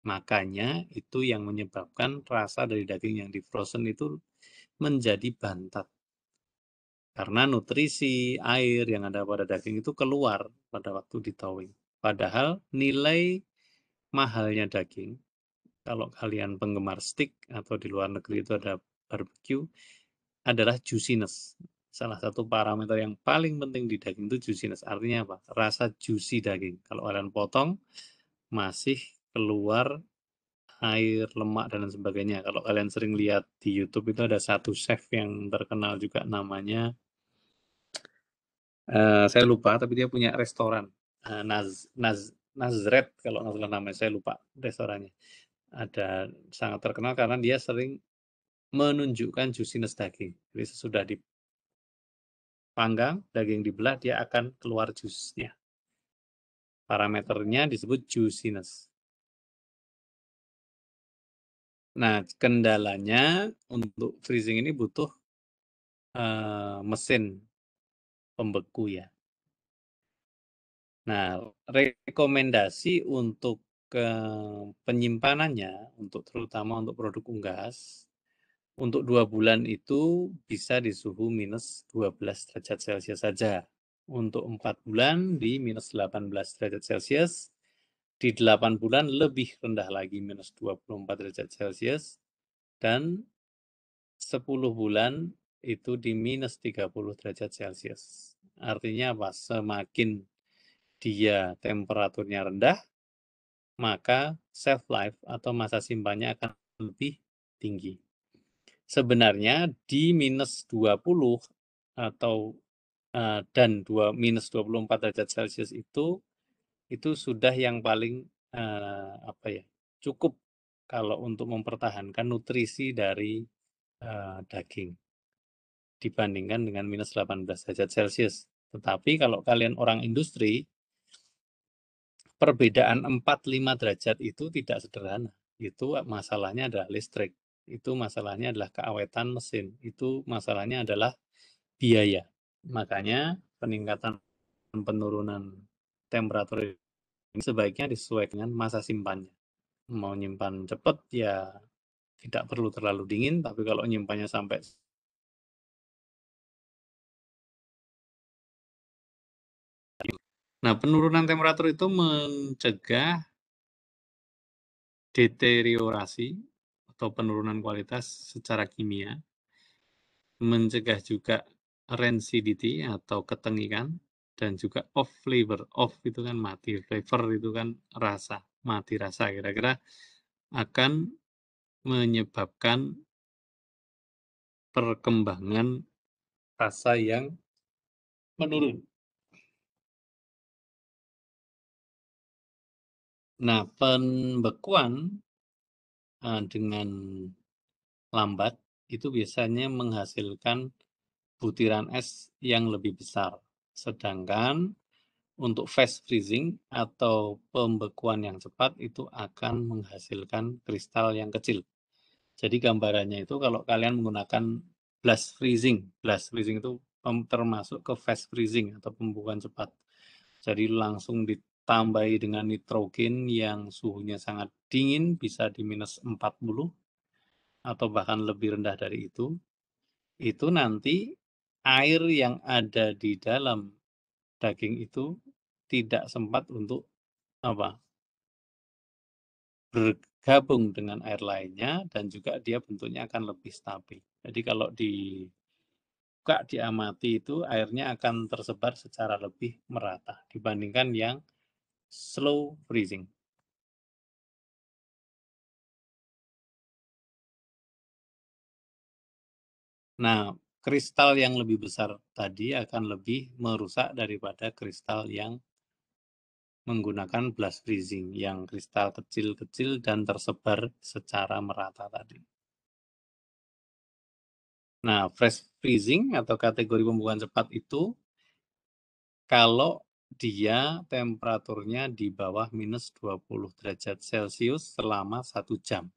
Makanya itu yang menyebabkan rasa dari daging yang di frozen itu menjadi bantat. Karena nutrisi air yang ada pada daging itu keluar pada waktu di towing. Padahal nilai mahalnya daging, kalau kalian penggemar steak atau di luar negeri itu ada barbecue, adalah juiciness. Salah satu parameter yang paling penting di daging itu juiciness. Artinya apa? Rasa juicy daging. Kalau kalian potong, masih keluar air, lemak, dan sebagainya. Kalau kalian sering lihat di YouTube itu ada satu chef yang terkenal juga namanya, saya lupa, tapi dia punya restoran. Nazret, kalau nggak salah namanya, saya lupa restorannya. Ada sangat terkenal karena dia sering menunjukkan juiciness daging. Jadi sesudah dipanggang, daging dibelah, dia akan keluar jusnya. Parameternya disebut juiciness. Nah, kendalanya untuk freezing ini butuh mesin pembeku ya. Nah, rekomendasi untuk penyimpanannya, terutama untuk produk unggas, untuk 2 bulan itu bisa di suhu minus 12 derajat Celcius saja. Untuk 4 bulan di minus 18 derajat Celcius, di 8 bulan lebih rendah lagi minus 24 derajat Celcius, dan 10 bulan itu di minus 30 derajat Celcius. Artinya apa? Semakin dia temperaturnya rendah, maka shelf life atau masa simpannya akan lebih tinggi. Sebenarnya di minus 20 atau dan minus 24 derajat Celcius itu sudah yang paling cukup kalau untuk mempertahankan nutrisi dari daging dibandingkan dengan minus 18 derajat Celcius. Tetapi kalau kalian orang industri, perbedaan 4-5 derajat itu tidak sederhana. Itu masalahnya adalah listrik. Itu masalahnya adalah keawetan mesin. Itu masalahnya adalah biaya. Makanya peningkatan penurunan temperatur ini sebaiknya disesuaikan dengan masa simpannya. Mau nyimpan cepat ya tidak perlu terlalu dingin, tapi kalau nyimpannya sampai Nah, penurunan temperatur itu mencegah deteriorasi atau penurunan kualitas secara kimia, mencegah juga rancidity atau ketengikan, dan juga off flavor. Off itu kan mati, flavor itu kan rasa, mati rasa. Kira-kira akan menyebabkan perkembangan rasa yang menurun. Nah, pembekuan dengan lambat itu biasanya menghasilkan butiran es yang lebih besar. Sedangkan untuk fast freezing atau pembekuan yang cepat itu akan menghasilkan kristal yang kecil. Jadi gambarannya itu kalau kalian menggunakan blast freezing itu termasuk ke fast freezing atau pembekuan cepat. Jadi langsung ditambahi dengan nitrogen yang suhunya sangat dingin, bisa di minus 40 atau bahkan lebih rendah dari itu nanti air yang ada di dalam daging itu tidak sempat untuk bergabung dengan air lainnya dan juga dia bentuknya akan lebih stabil. Jadi kalau dibuka diamati itu airnya akan tersebar secara lebih merata dibandingkan yang slow freezing. Nah, kristal yang lebih besar tadi akan lebih merusak daripada kristal yang menggunakan blast freezing yang kristal kecil-kecil dan tersebar secara merata tadi. Nah, flash freezing atau kategori pembekuan cepat itu kalau dia temperaturnya di bawah minus 20 derajat Celcius selama 1 jam.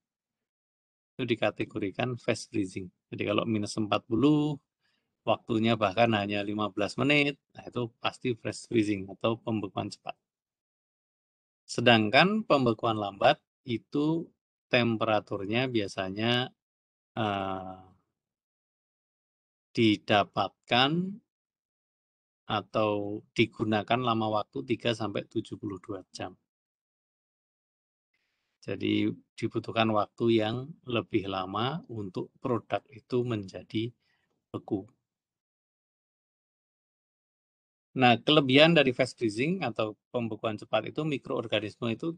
Itu dikategorikan fast freezing. Jadi kalau minus 40, waktunya bahkan hanya 15 menit, nah itu pasti fast freezing atau pembekuan cepat. Sedangkan pembekuan lambat itu temperaturnya biasanya didapatkan atau digunakan lama waktu 3-72 jam. Jadi dibutuhkan waktu yang lebih lama untuk produk itu menjadi beku. Nah, kelebihan dari fast freezing atau pembekuan cepat itu mikroorganisme itu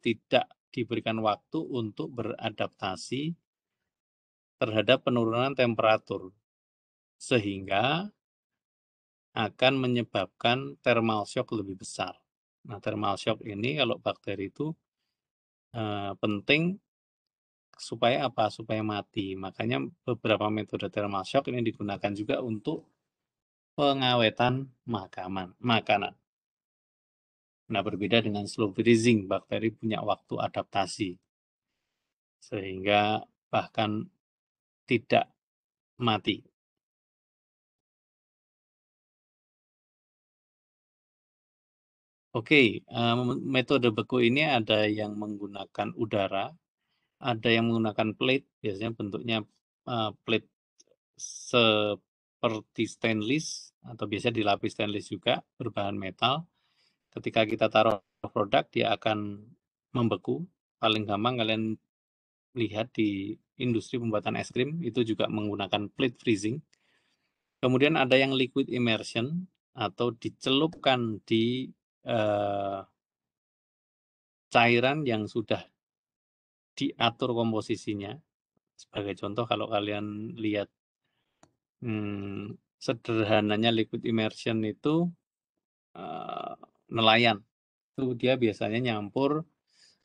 tidak diberikan waktu untuk beradaptasi terhadap penurunan temperatur, sehingga akan menyebabkan thermal shock lebih besar. Nah, thermal shock ini kalau bakteri itu penting supaya apa? Supaya mati. Makanya beberapa metode thermal shock ini digunakan juga untuk pengawetan makanan. Nah, berbeda dengan slow freezing, bakteri punya waktu adaptasi, sehingga bahkan tidak mati. Oke, metode beku ini ada yang menggunakan udara, ada yang menggunakan plate, biasanya bentuknya plate seperti stainless atau biasa dilapis stainless juga berbahan metal. Ketika kita taruh produk, dia akan membeku. Paling gampang kalian lihat di industri pembuatan es krim itu juga menggunakan plate freezing. Kemudian ada yang liquid immersion atau dicelupkan di cairan yang sudah diatur komposisinya. Sebagai contoh kalau kalian lihat sederhananya liquid immersion itu nelayan. Itu dia biasanya nyampur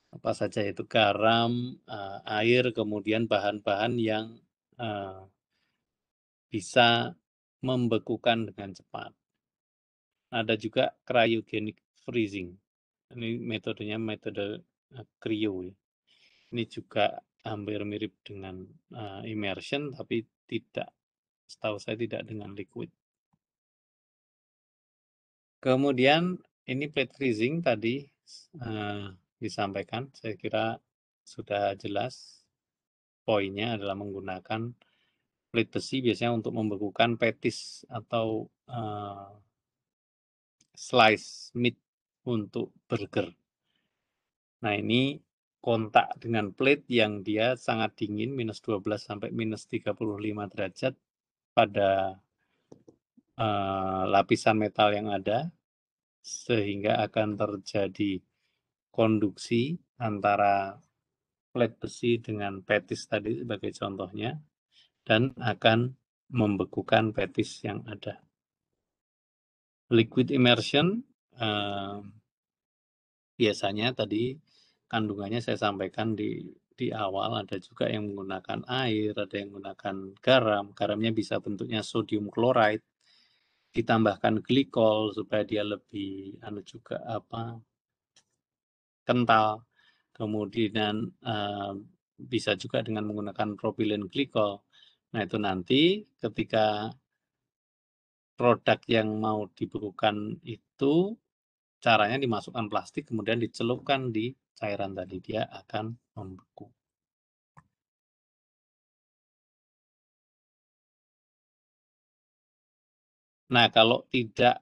apa saja itu garam, air, kemudian bahan-bahan yang bisa membekukan dengan cepat. Ada juga cryogenic freezing. Ini metodenya metode cryo. Ini juga hampir mirip dengan immersion, tapi tidak, setahu saya tidak dengan liquid. Kemudian ini plate freezing tadi disampaikan, saya kira sudah jelas. Poinnya adalah menggunakan plate besi biasanya untuk membekukan petis atau slice meat untuk burger. Nah, ini kontak dengan plate yang dia sangat dingin, minus 12 sampai minus 35 derajat pada lapisan metal yang ada, sehingga akan terjadi konduksi antara plate besi dengan petis tadi sebagai contohnya, dan akan membekukan petis yang ada. Liquid immersion biasanya tadi kandungannya saya sampaikan di awal, ada juga yang menggunakan air, ada yang menggunakan garam. Garamnya bisa bentuknya sodium chloride, ditambahkan glikol supaya dia lebih kental. Kemudian bisa juga dengan menggunakan propylene glikol. Nah, itu nanti ketika produk yang mau dibekukan itu caranya dimasukkan plastik kemudian dicelupkan di cairan tadi, dia akan membeku. Nah, kalau tidak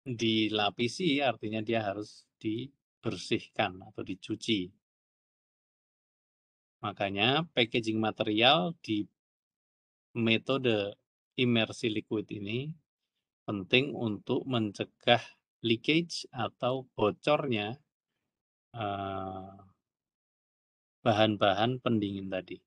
dilapisi artinya dia harus dibersihkan atau dicuci. Makanya packaging material di metode imersi liquid ini penting untuk mencegah leakage atau bocornya bahan-bahan pendingin tadi.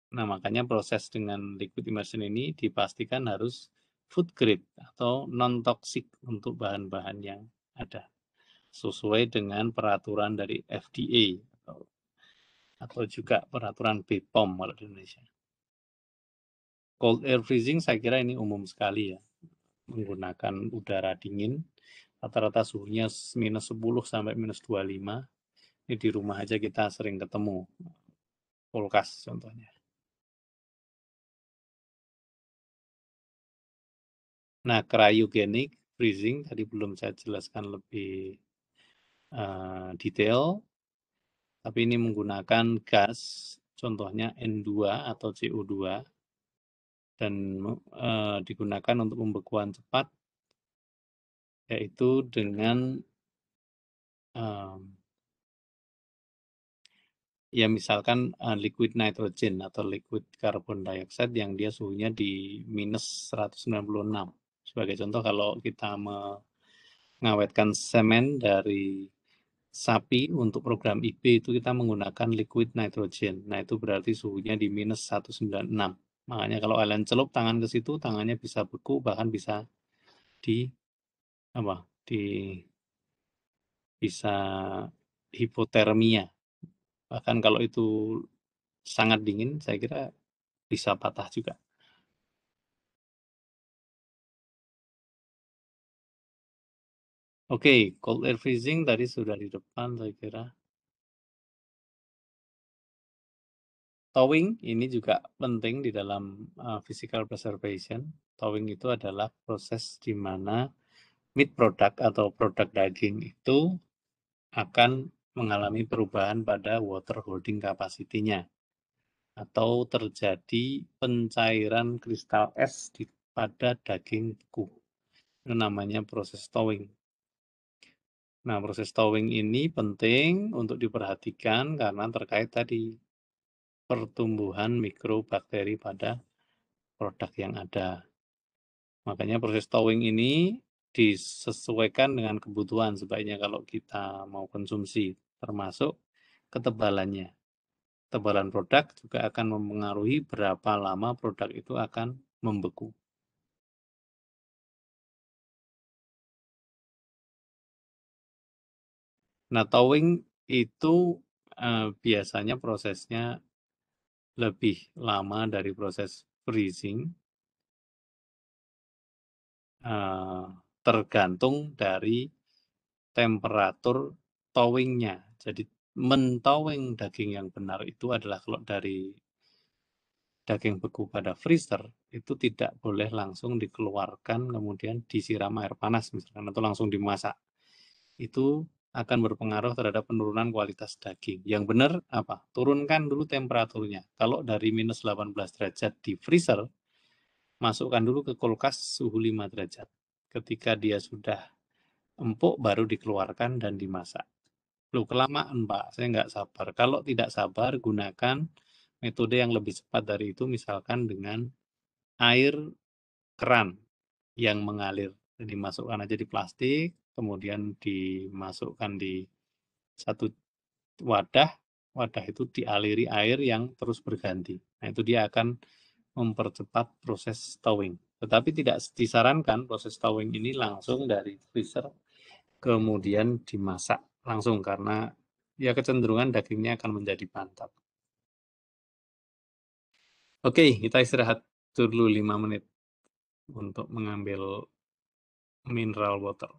Nah, makanya proses dengan liquid immersion ini dipastikan harus food grade atau non-toxic untuk bahan-bahan yang ada. Sesuai dengan peraturan dari FDA atau juga peraturan BPOM kalau di Indonesia. Cold air freezing saya kira ini umum sekali ya. Menggunakan udara dingin, rata-rata suhunya minus 10 sampai minus 25. Ini di rumah aja kita sering ketemu. Kulkas contohnya. Nah, cryogenic freezing tadi belum saya jelaskan lebih detail, tapi ini menggunakan gas, contohnya N2 atau CO2, dan digunakan untuk pembekuan cepat, yaitu dengan ya misalkan liquid nitrogen atau liquid carbon dioxide yang dia suhunya di minus 196. Sebagai contoh, kalau kita mengawetkan semen dari sapi untuk program IB itu kita menggunakan liquid nitrogen. Nah, itu berarti suhunya di minus 196. Makanya kalau kalian celup tangan ke situ, tangannya bisa beku, bahkan bisa bisa hipotermia. Bahkan kalau itu sangat dingin, saya kira bisa patah juga. Oke, cold air freezing tadi sudah di depan saya kira. Thawing ini juga penting di dalam physical preservation. Thawing itu adalah proses di mana meat product atau produk daging itu akan mengalami perubahan pada water holding capacity-nya atau terjadi pencairan kristal es pada daging beku. Itu namanya proses thawing. Nah, proses thawing ini penting untuk diperhatikan karena terkait tadi pertumbuhan mikrobakteri pada produk yang ada. Makanya proses thawing ini disesuaikan dengan kebutuhan sebaiknya kalau kita mau konsumsi, termasuk ketebalannya. Tebalan produk juga akan mempengaruhi berapa lama produk itu akan membeku. Nah, thawing itu biasanya prosesnya lebih lama dari proses freezing, tergantung dari temperatur thawing-nya. Jadi mentowing daging yang benar itu adalah kalau dari daging beku pada freezer itu tidak boleh langsung dikeluarkan kemudian disiram air panas misalkan atau langsung dimasak. Itu akan berpengaruh terhadap penurunan kualitas daging. Yang benar apa? Turunkan dulu temperaturnya. Kalau dari minus 18 derajat di freezer, masukkan dulu ke kulkas suhu 5 derajat. Ketika dia sudah empuk, baru dikeluarkan dan dimasak. Loh, kelamaan Pak, saya nggak sabar. Kalau tidak sabar, gunakan metode yang lebih cepat dari itu, misalkan dengan air keran yang mengalir. Jadi masukkan aja di plastik, kemudian dimasukkan di satu wadah, wadah itu dialiri air yang terus berganti. Nah, itu dia akan mempercepat proses thawing. Tetapi tidak disarankan proses thawing ini langsung dari freezer kemudian dimasak langsung karena ya kecenderungan dagingnya akan menjadi mantap. Oke, kita istirahat dulu 5 menit. untuk mengambil mineral water.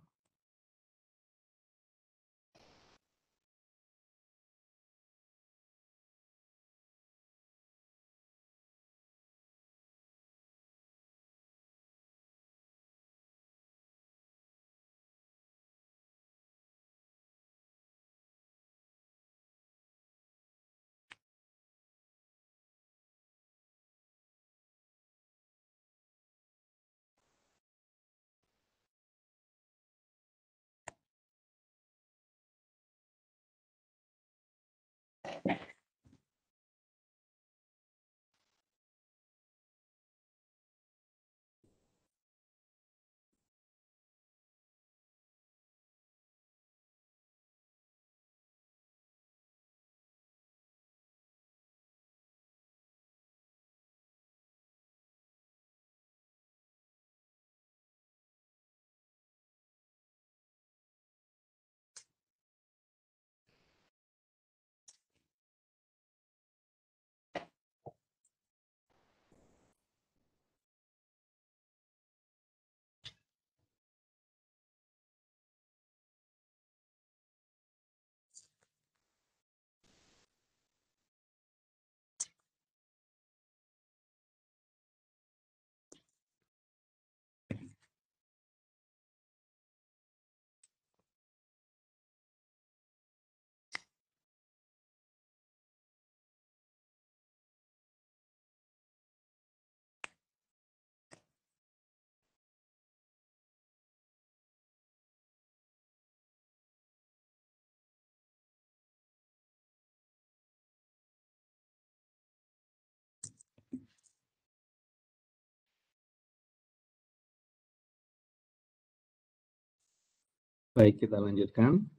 Baik, kita lanjutkan.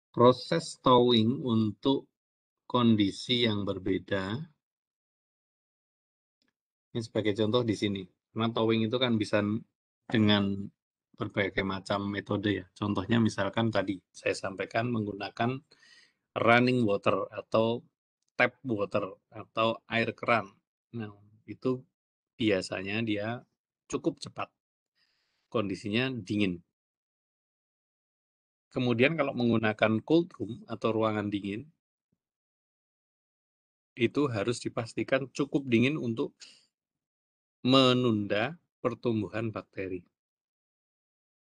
Proses towing untuk kondisi yang berbeda. Ini sebagai contoh di sini. Karena towing itu kan bisa dengan berbagai macam metode ya. Contohnya misalkan tadi saya sampaikan menggunakan running water atau tap water atau air keran. Nah, itu biasanya dia cukup cepat. Kondisinya dingin. Kemudian kalau menggunakan cold room atau ruangan dingin, itu harus dipastikan cukup dingin untuk menunda pertumbuhan bakteri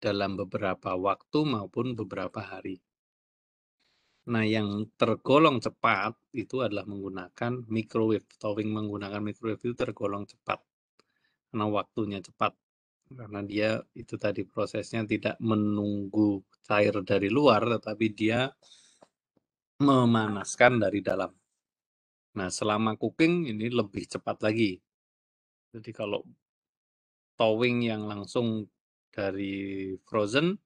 dalam beberapa waktu maupun beberapa hari. Nah, yang tergolong cepat itu adalah menggunakan microwave. Towing menggunakan microwave itu tergolong cepat karena waktunya cepat. Karena dia itu tadi prosesnya tidak menunggu cair dari luar, tetapi dia memanaskan dari dalam. Nah, selama cooking ini lebih cepat lagi. Jadi kalau towing yang langsung dari frozen,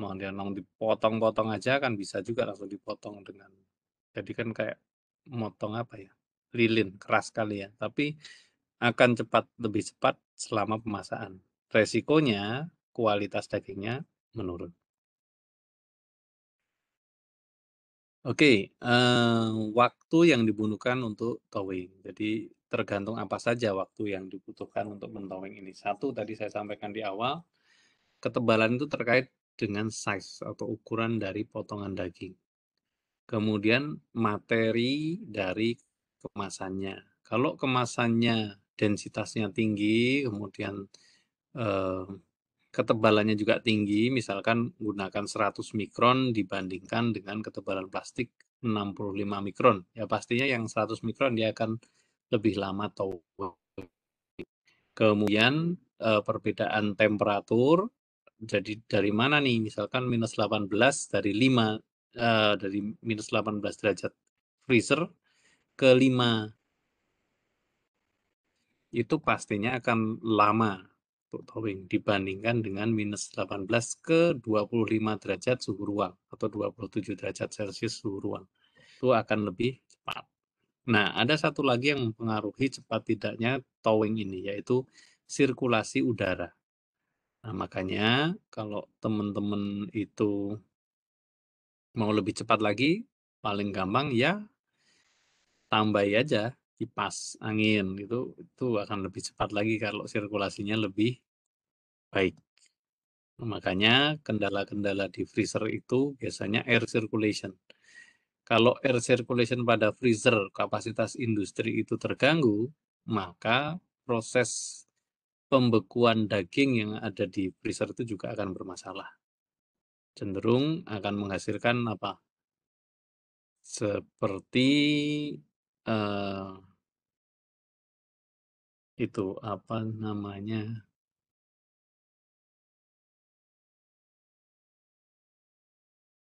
mau dia langsung dipotong-potong aja kan bisa juga langsung dipotong dengan, jadi kan kayak motong apa ya, lilin, keras kali ya, tapi akan lebih cepat selama pemasakan. Resikonya kualitas dagingnya menurun. Oke, waktu yang dibutuhkan untuk towing. Jadi tergantung apa saja waktu yang dibutuhkan untuk mentowing ini. Satu, tadi saya sampaikan di awal, ketebalan itu terkait dengan size atau ukuran dari potongan daging. Kemudian materi dari kemasannya. Kalau kemasannya densitasnya tinggi, kemudian ketebalannya juga tinggi, misalkan gunakan 100 mikron dibandingkan dengan ketebalan plastik 65 mikron. Ya pastinya yang 100 mikron dia akan lebih lama towing. Kemudian perbedaan temperatur, jadi dari mana nih? Misalkan minus 18 dari 5, dari minus 18 derajat freezer ke 5, itu pastinya akan lama untuk towing dibandingkan dengan minus 18 ke 25 derajat suhu ruang atau 27 derajat Celcius suhu ruang. Itu akan lebih cepat. Nah, ada satu lagi yang mempengaruhi cepat tidaknya towing ini, yaitu sirkulasi udara. Nah, makanya kalau teman-teman itu mau lebih cepat lagi, paling gampang ya tambahi aja kipas angin itu akan lebih cepat lagi kalau sirkulasinya lebih baik. Makanya kendala-kendala di freezer itu biasanya air circulation. Kalau air circulation pada freezer kapasitas industri itu terganggu, maka proses pembekuan daging yang ada di freezer itu juga akan bermasalah. Cenderung akan menghasilkan apa? Seperti itu apa namanya?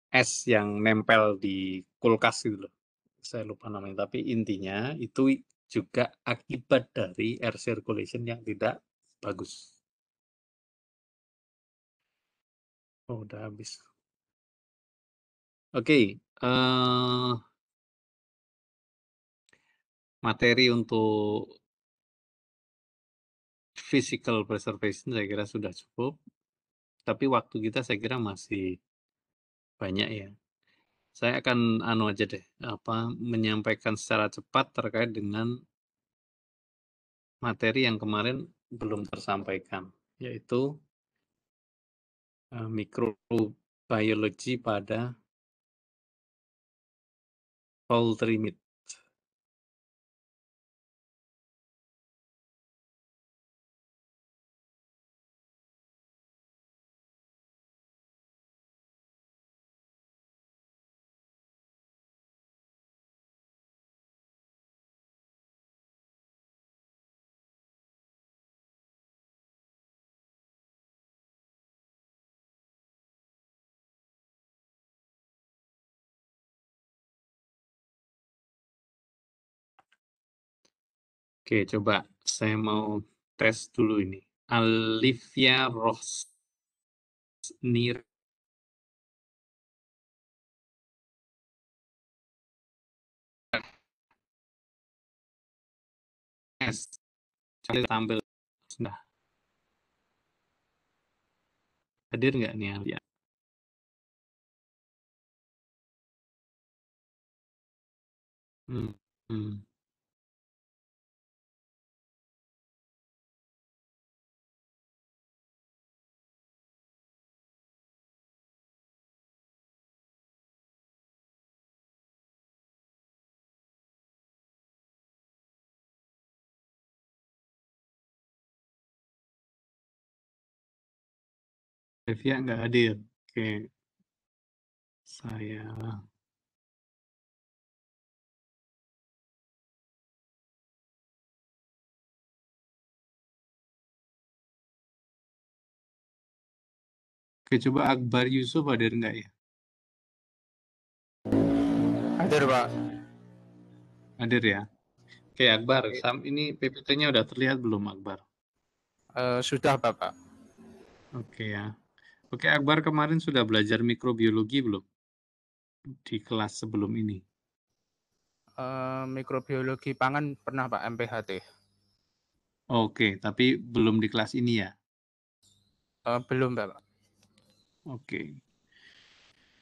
Es yang nempel di kulkas gitu loh. Saya lupa namanya, tapi intinya itu juga akibat dari air circulation yang tidak bagus. Oh, udah habis. Oke, materi untuk physical preservation saya kira sudah cukup, tapi waktu kita saya kira masih banyak ya. Saya akan aja deh, menyampaikan secara cepat terkait dengan materi yang kemarin belum tersampaikan, yaitu mikrobiologi pada poultry meat. Oke, coba saya mau tes dulu ini. Alivia Rosnir S. Tampil sudah hadir nggak nih Alia? Hmm. Hmm. Devia nggak hadir. Oke, saya Oke, coba Akbar Yusuf hadir nggak ya? Hadir, Pak. Hadir ya. Oke, Akbar, ini PPT-nya udah terlihat belum, Akbar? Sudah, Bapak. Oke ya. Oke, Akbar kemarin sudah belajar mikrobiologi belum? Di kelas sebelum ini. Mikrobiologi pangan pernah, Pak, MPHT. Oke, tapi belum di kelas ini ya? Belum, Bapak. Oke.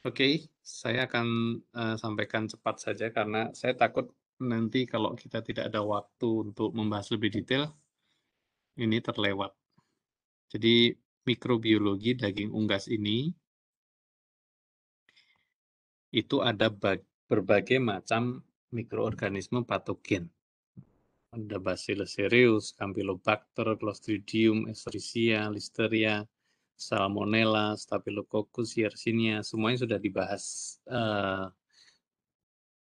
Oke, saya akan sampaikan cepat saja karena saya takut nanti kalau kita tidak ada waktu untuk membahas lebih detail, ini terlewat. Jadi mikrobiologi daging unggas ini itu ada berbagai macam mikroorganisme patogen. Ada Bacillus cereus, Campylobacter, Clostridium, Escherichia, Listeria, Salmonella, Staphylococcus, Yersinia, semuanya sudah dibahas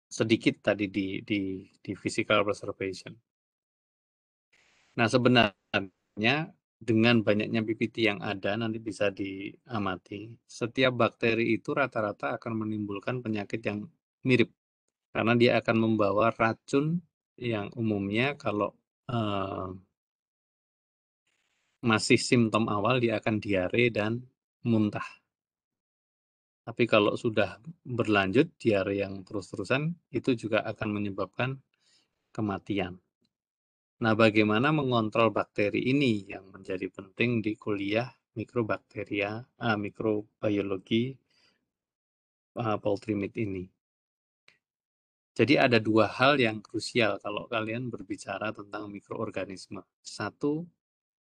sedikit tadi di physical preservation. Nah, sebenarnya dengan banyaknya PPT yang ada nanti bisa diamati, setiap bakteri itu rata-rata akan menimbulkan penyakit yang mirip karena dia akan membawa racun yang umumnya kalau masih simptom awal dia akan diare dan muntah. Tapi kalau sudah berlanjut diare yang terus-terusan itu juga akan menyebabkan kematian. Nah, bagaimana mengontrol bakteri ini yang menjadi penting di kuliah mikrobiologi poultry meat ini. Jadi ada dua hal yang krusial kalau kalian berbicara tentang mikroorganisme. Satu,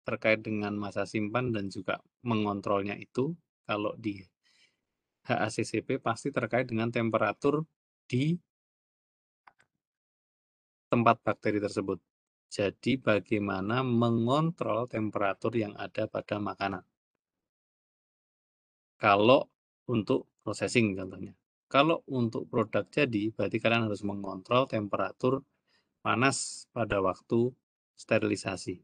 terkait dengan masa simpan dan juga mengontrolnya itu. Kalau di HACCP pasti terkait dengan temperatur di tempat bakteri tersebut. Jadi bagaimana mengontrol temperatur yang ada pada makanan. Kalau untuk processing contohnya. Kalau untuk produk jadi, berarti kalian harus mengontrol temperatur panas pada waktu sterilisasi.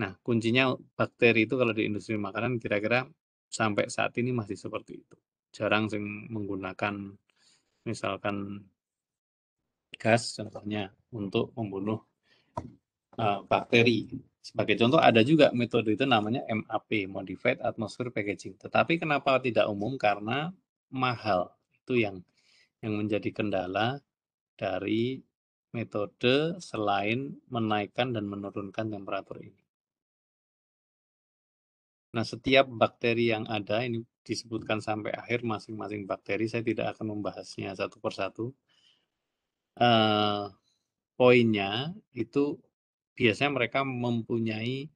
Nah, kuncinya bakteri itu kalau di industri makanan kira-kira sampai saat ini masih seperti itu. Jarang sih menggunakan misalkan gas contohnya untuk membunuh bakteri. Sebagai contoh ada juga metode itu namanya MAP, Modified Atmosphere Packaging. Tetapi kenapa tidak umum? Karena mahal. Itu yang menjadi kendala dari metode selain menaikkan dan menurunkan temperatur ini. Nah, setiap bakteri yang ada, ini disebutkan sampai akhir masing-masing bakteri, saya tidak akan membahasnya satu persatu. Poinnya itu biasanya mereka mempunyai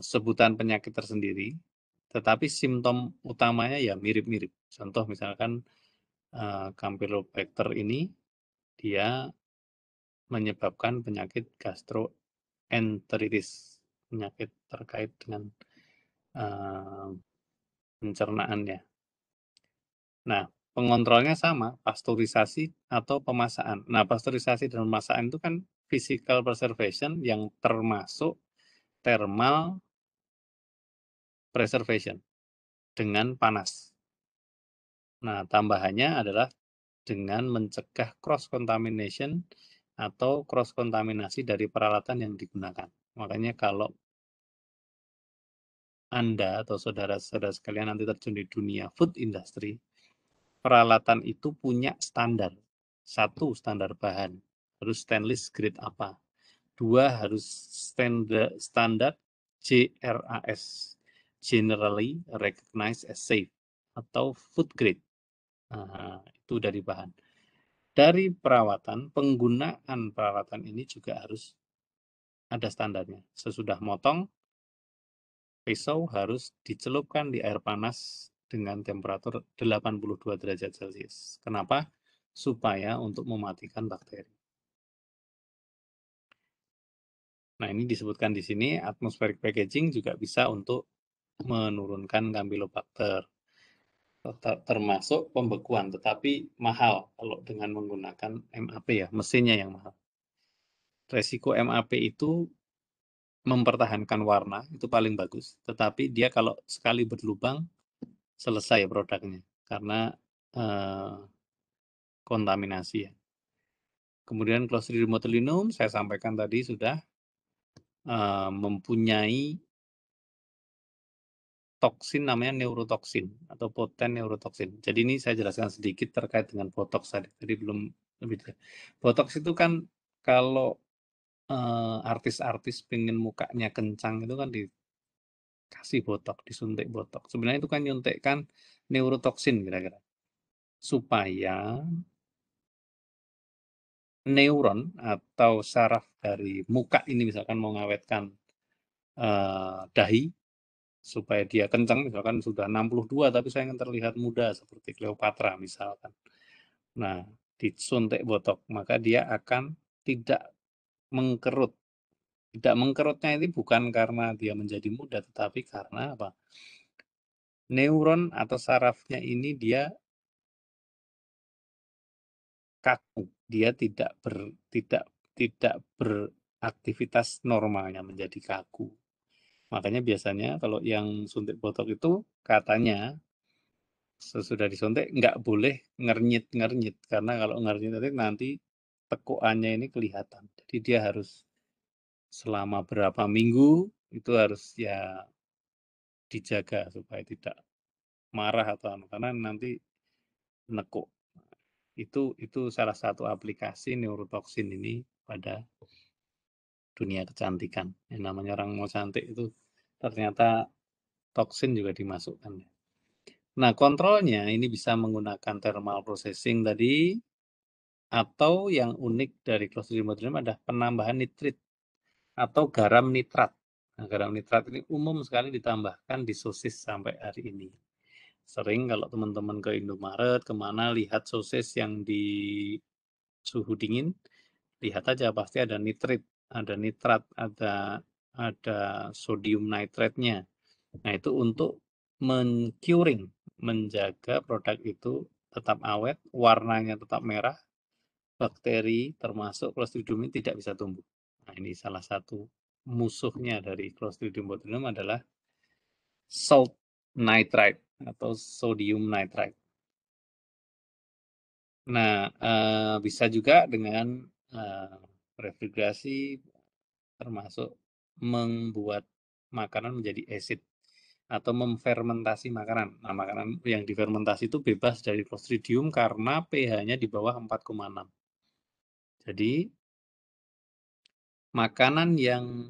sebutan penyakit tersendiri, tetapi simptom utamanya ya mirip-mirip. Contoh misalkan Campylobacter ini, dia menyebabkan penyakit gastroenteritis, penyakit terkait dengan pencernaannya. Nah, pengontrolnya sama, pasteurisasi atau pemasaan. Nah, pasteurisasi dan pemasaan itu kan physical preservation yang termasuk thermal preservation dengan panas. Nah, tambahannya adalah dengan mencegah cross contamination atau cross kontaminasi dari peralatan yang digunakan. Makanya kalau Anda atau saudara-saudara sekalian nanti terjun di dunia food industry, peralatan itu punya standar. Satu, standar bahan. Harus stainless grade apa. Dua, harus standar GRAS. Generally recognized as safe. Atau food grade. Nah, itu dari bahan. Dari perawatan, penggunaan peralatan ini juga harus ada standarnya. Sesudah motong, pisau harus dicelupkan di air panas dengan temperatur 82 derajat Celcius. Kenapa? Supaya untuk mematikan bakteri. Nah, ini disebutkan di sini, atmospheric packaging juga bisa untuk menurunkan Campylobacter. Termasuk pembekuan, tetapi mahal kalau dengan menggunakan MAP ya, mesinnya yang mahal. Resiko MAP itu mempertahankan warna, itu paling bagus. Tetapi dia kalau sekali berlubang, selesai produknya. Karena kontaminasi ya. Kemudian Clostridium botulinum, saya sampaikan tadi sudah mempunyai toksin namanya neurotoksin atau poten neurotoksin. Jadi ini saya jelaskan sedikit terkait dengan botox tadi. Tadi belum lebih. Botox itu kan kalau artis-artis pengen mukanya kencang itu kan dikasih botox, disuntik botox. Sebenarnya itu kan nyuntikkan neurotoksin kira-kira. Supaya neuron atau saraf dari muka ini misalkan mau ngawetkan dahi supaya dia kencang, misalkan sudah 62 tapi saya ingin terlihat muda seperti Cleopatra misalkan. Nah, disuntik botok, maka dia akan tidak mengkerut. Tidak mengkerutnya ini bukan karena dia menjadi muda, tetapi karena apa? Neuron atau sarafnya ini dia kaku, dia tidak beraktivitas normalnya, menjadi kaku. Makanya biasanya kalau yang suntik botok itu katanya sesudah disuntik nggak boleh ngernyit, karena kalau ngernyit nanti tekuannya ini kelihatan. Jadi dia harus selama berapa minggu itu harus ya dijaga supaya tidak marah atau karena nanti nekuk. Itu salah satu aplikasi neurotoksin ini pada dunia kecantikan. Yang namanya orang mau cantik itu ternyata toksin juga dimasukkan. Nah, kontrolnya ini bisa menggunakan thermal processing tadi, Atau yang unik dari Clostridium botulinum adalah penambahan nitrit atau garam nitrat. Nah, garam nitrat ini umum sekali ditambahkan di sosis sampai hari ini. Sering kalau teman-teman ke Indomaret, kemana lihat sosis yang di suhu dingin, lihat aja pasti ada nitrit, ada nitrat, ada sodium nitratnya. Nah, itu untuk men-curing, menjaga produk itu tetap awet, warnanya tetap merah, bakteri termasuk Clostridium ini tidak bisa tumbuh. Nah, ini salah satu musuhnya dari Clostridium botulinum adalah salt nitrite atau sodium nitrite. Nah, bisa juga dengan refrigerasi, termasuk membuat makanan menjadi asid atau memfermentasi makanan. Nah, makanan yang difermentasi itu bebas dari Clostridium karena pH-nya di bawah 4,6. Jadi, makanan yang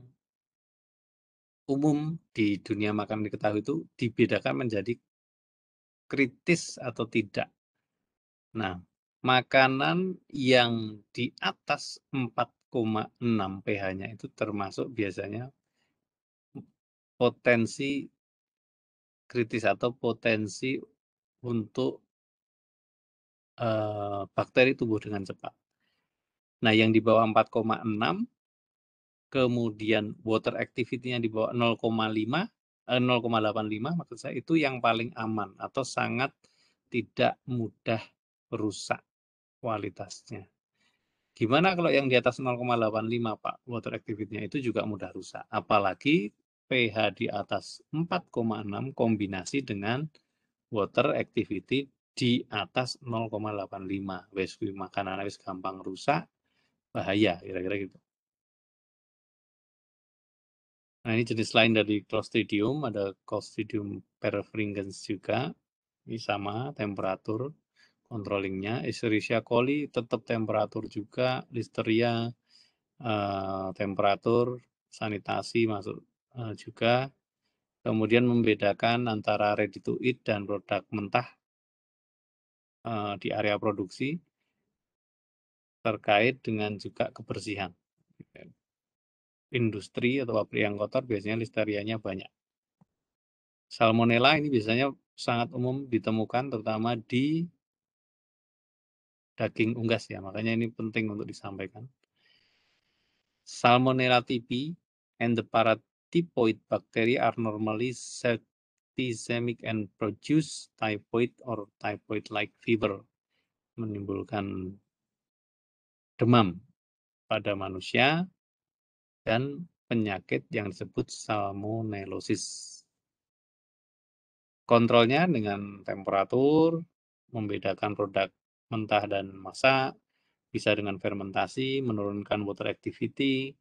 umum di dunia makanan diketahui itu dibedakan menjadi kritis atau tidak. Nah, makanan yang di atas 4,6 pH-nya itu termasuk biasanya potensi kritis atau potensi untuk bakteri tumbuh dengan cepat. Nah, yang di bawah 4,6, kemudian water activity-nya di bawah 0,85 maksud saya, itu yang paling aman atau sangat tidak mudah rusak kualitasnya. Gimana kalau yang di atas 0,85, Pak? Water activity-nya itu juga mudah rusak. Apalagi pH di atas 4,6 kombinasi dengan water activity di atas 0,85. Wes kuwi makanan wis gampang rusak, bahaya kira-kira gitu. Nah, ini jenis lain dari Clostridium, ada Clostridium perfringens juga. Ini sama temperatur controllingnya. Escherichia coli tetap temperatur juga, Listeria temperatur, sanitasi masuk juga. Kemudian membedakan antara ready to eat dan produk mentah di area produksi terkait dengan juga kebersihan. Industri atau pabrik yang kotor biasanya listerianya banyak. Salmonella ini biasanya sangat umum ditemukan terutama di daging unggas ya, makanya ini penting untuk disampaikan. Salmonella typhi and the paratyphoid bacteria are normally septicemic and produce typhoid or typhoid-like fever, menimbulkan demam pada manusia dan penyakit yang disebut salmonellosis. Kontrolnya dengan temperatur, membedakan produk mentah dan masak, bisa dengan fermentasi, menurunkan water activity,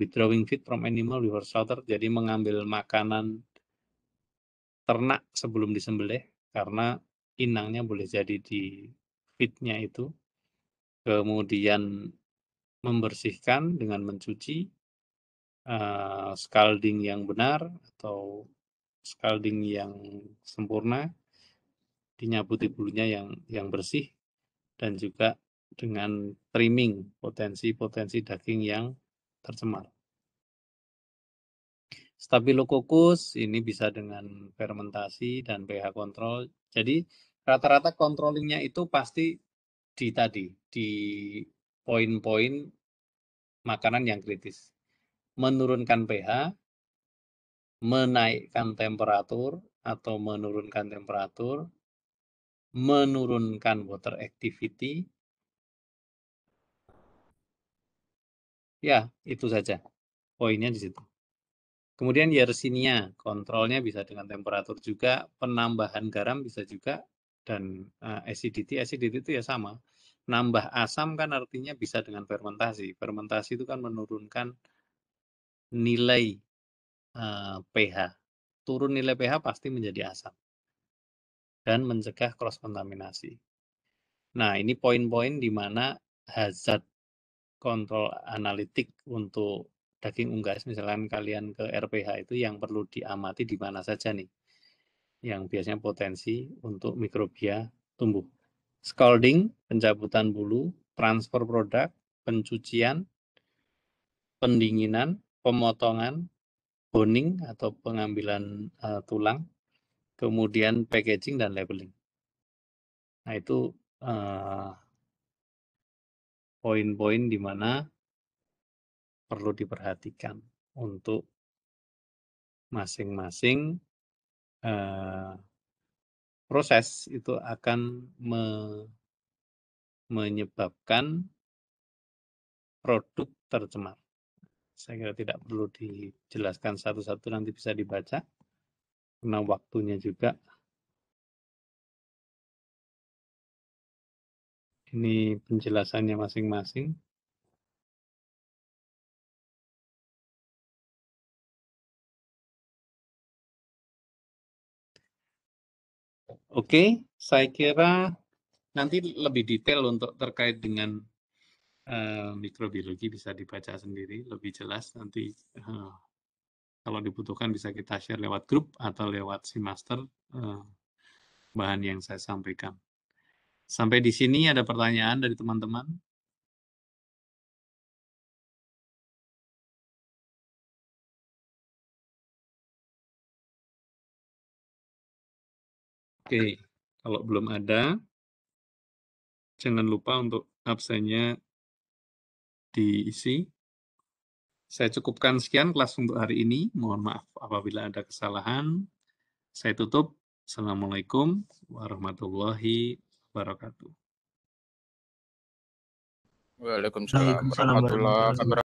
withdrawing feed from animal before slaughter, jadi mengambil makanan ternak sebelum disembelih, karena inangnya boleh jadi di feed-nya itu. Kemudian membersihkan dengan mencuci, scalding yang benar atau scalding yang sempurna, dinyabuti bulunya yang bersih, dan juga dengan trimming potensi-potensi daging yang tercemar. Staphylococcus ini bisa dengan fermentasi dan pH kontrol. Jadi rata-rata controllingnya itu pasti di poin-poin makanan yang kritis. Menurunkan pH, menaikkan temperatur atau menurunkan temperatur, menurunkan water activity. Ya, itu saja. Poinnya di situ. Kemudian Yersinia, kontrolnya bisa dengan temperatur juga, penambahan garam bisa juga, dan acidity itu ya sama. Nambah asam kan artinya bisa dengan fermentasi. Fermentasi itu kan menurunkan nilai pH. Turun nilai pH pasti menjadi asam. Dan mencegah cross kontaminasi. Nah, ini poin-poin di mana hazard kontrol analitik untuk daging unggas, misalkan kalian ke RPH itu yang perlu diamati di mana saja nih, yang biasanya potensi untuk mikrobia tumbuh. scalding, pencabutan bulu, transfer produk, pencucian, pendinginan, pemotongan, boning atau pengambilan tulang, kemudian packaging dan labeling. Nah, itu poin-poin di mana perlu diperhatikan untuk masing-masing proses itu akan menyebabkan produk tercemar. Saya kira tidak perlu dijelaskan satu-satu, nanti bisa dibaca karena waktunya juga. Ini penjelasannya masing-masing. Oke, saya kira nanti lebih detail untuk terkait dengan mikrobiologi bisa dibaca sendiri, lebih jelas nanti kalau dibutuhkan bisa kita share lewat grup atau lewat Simaster bahan yang saya sampaikan. Sampai di sini ada pertanyaan dari teman-teman? Oke, kalau belum ada, jangan lupa untuk absennya diisi. Saya cukupkan sekian kelas untuk hari ini. Mohon maaf apabila ada kesalahan. Saya tutup. Assalamualaikum warahmatullahi wabarakatuh. Waalaikumsalam warahmatullahi wabarakatuh.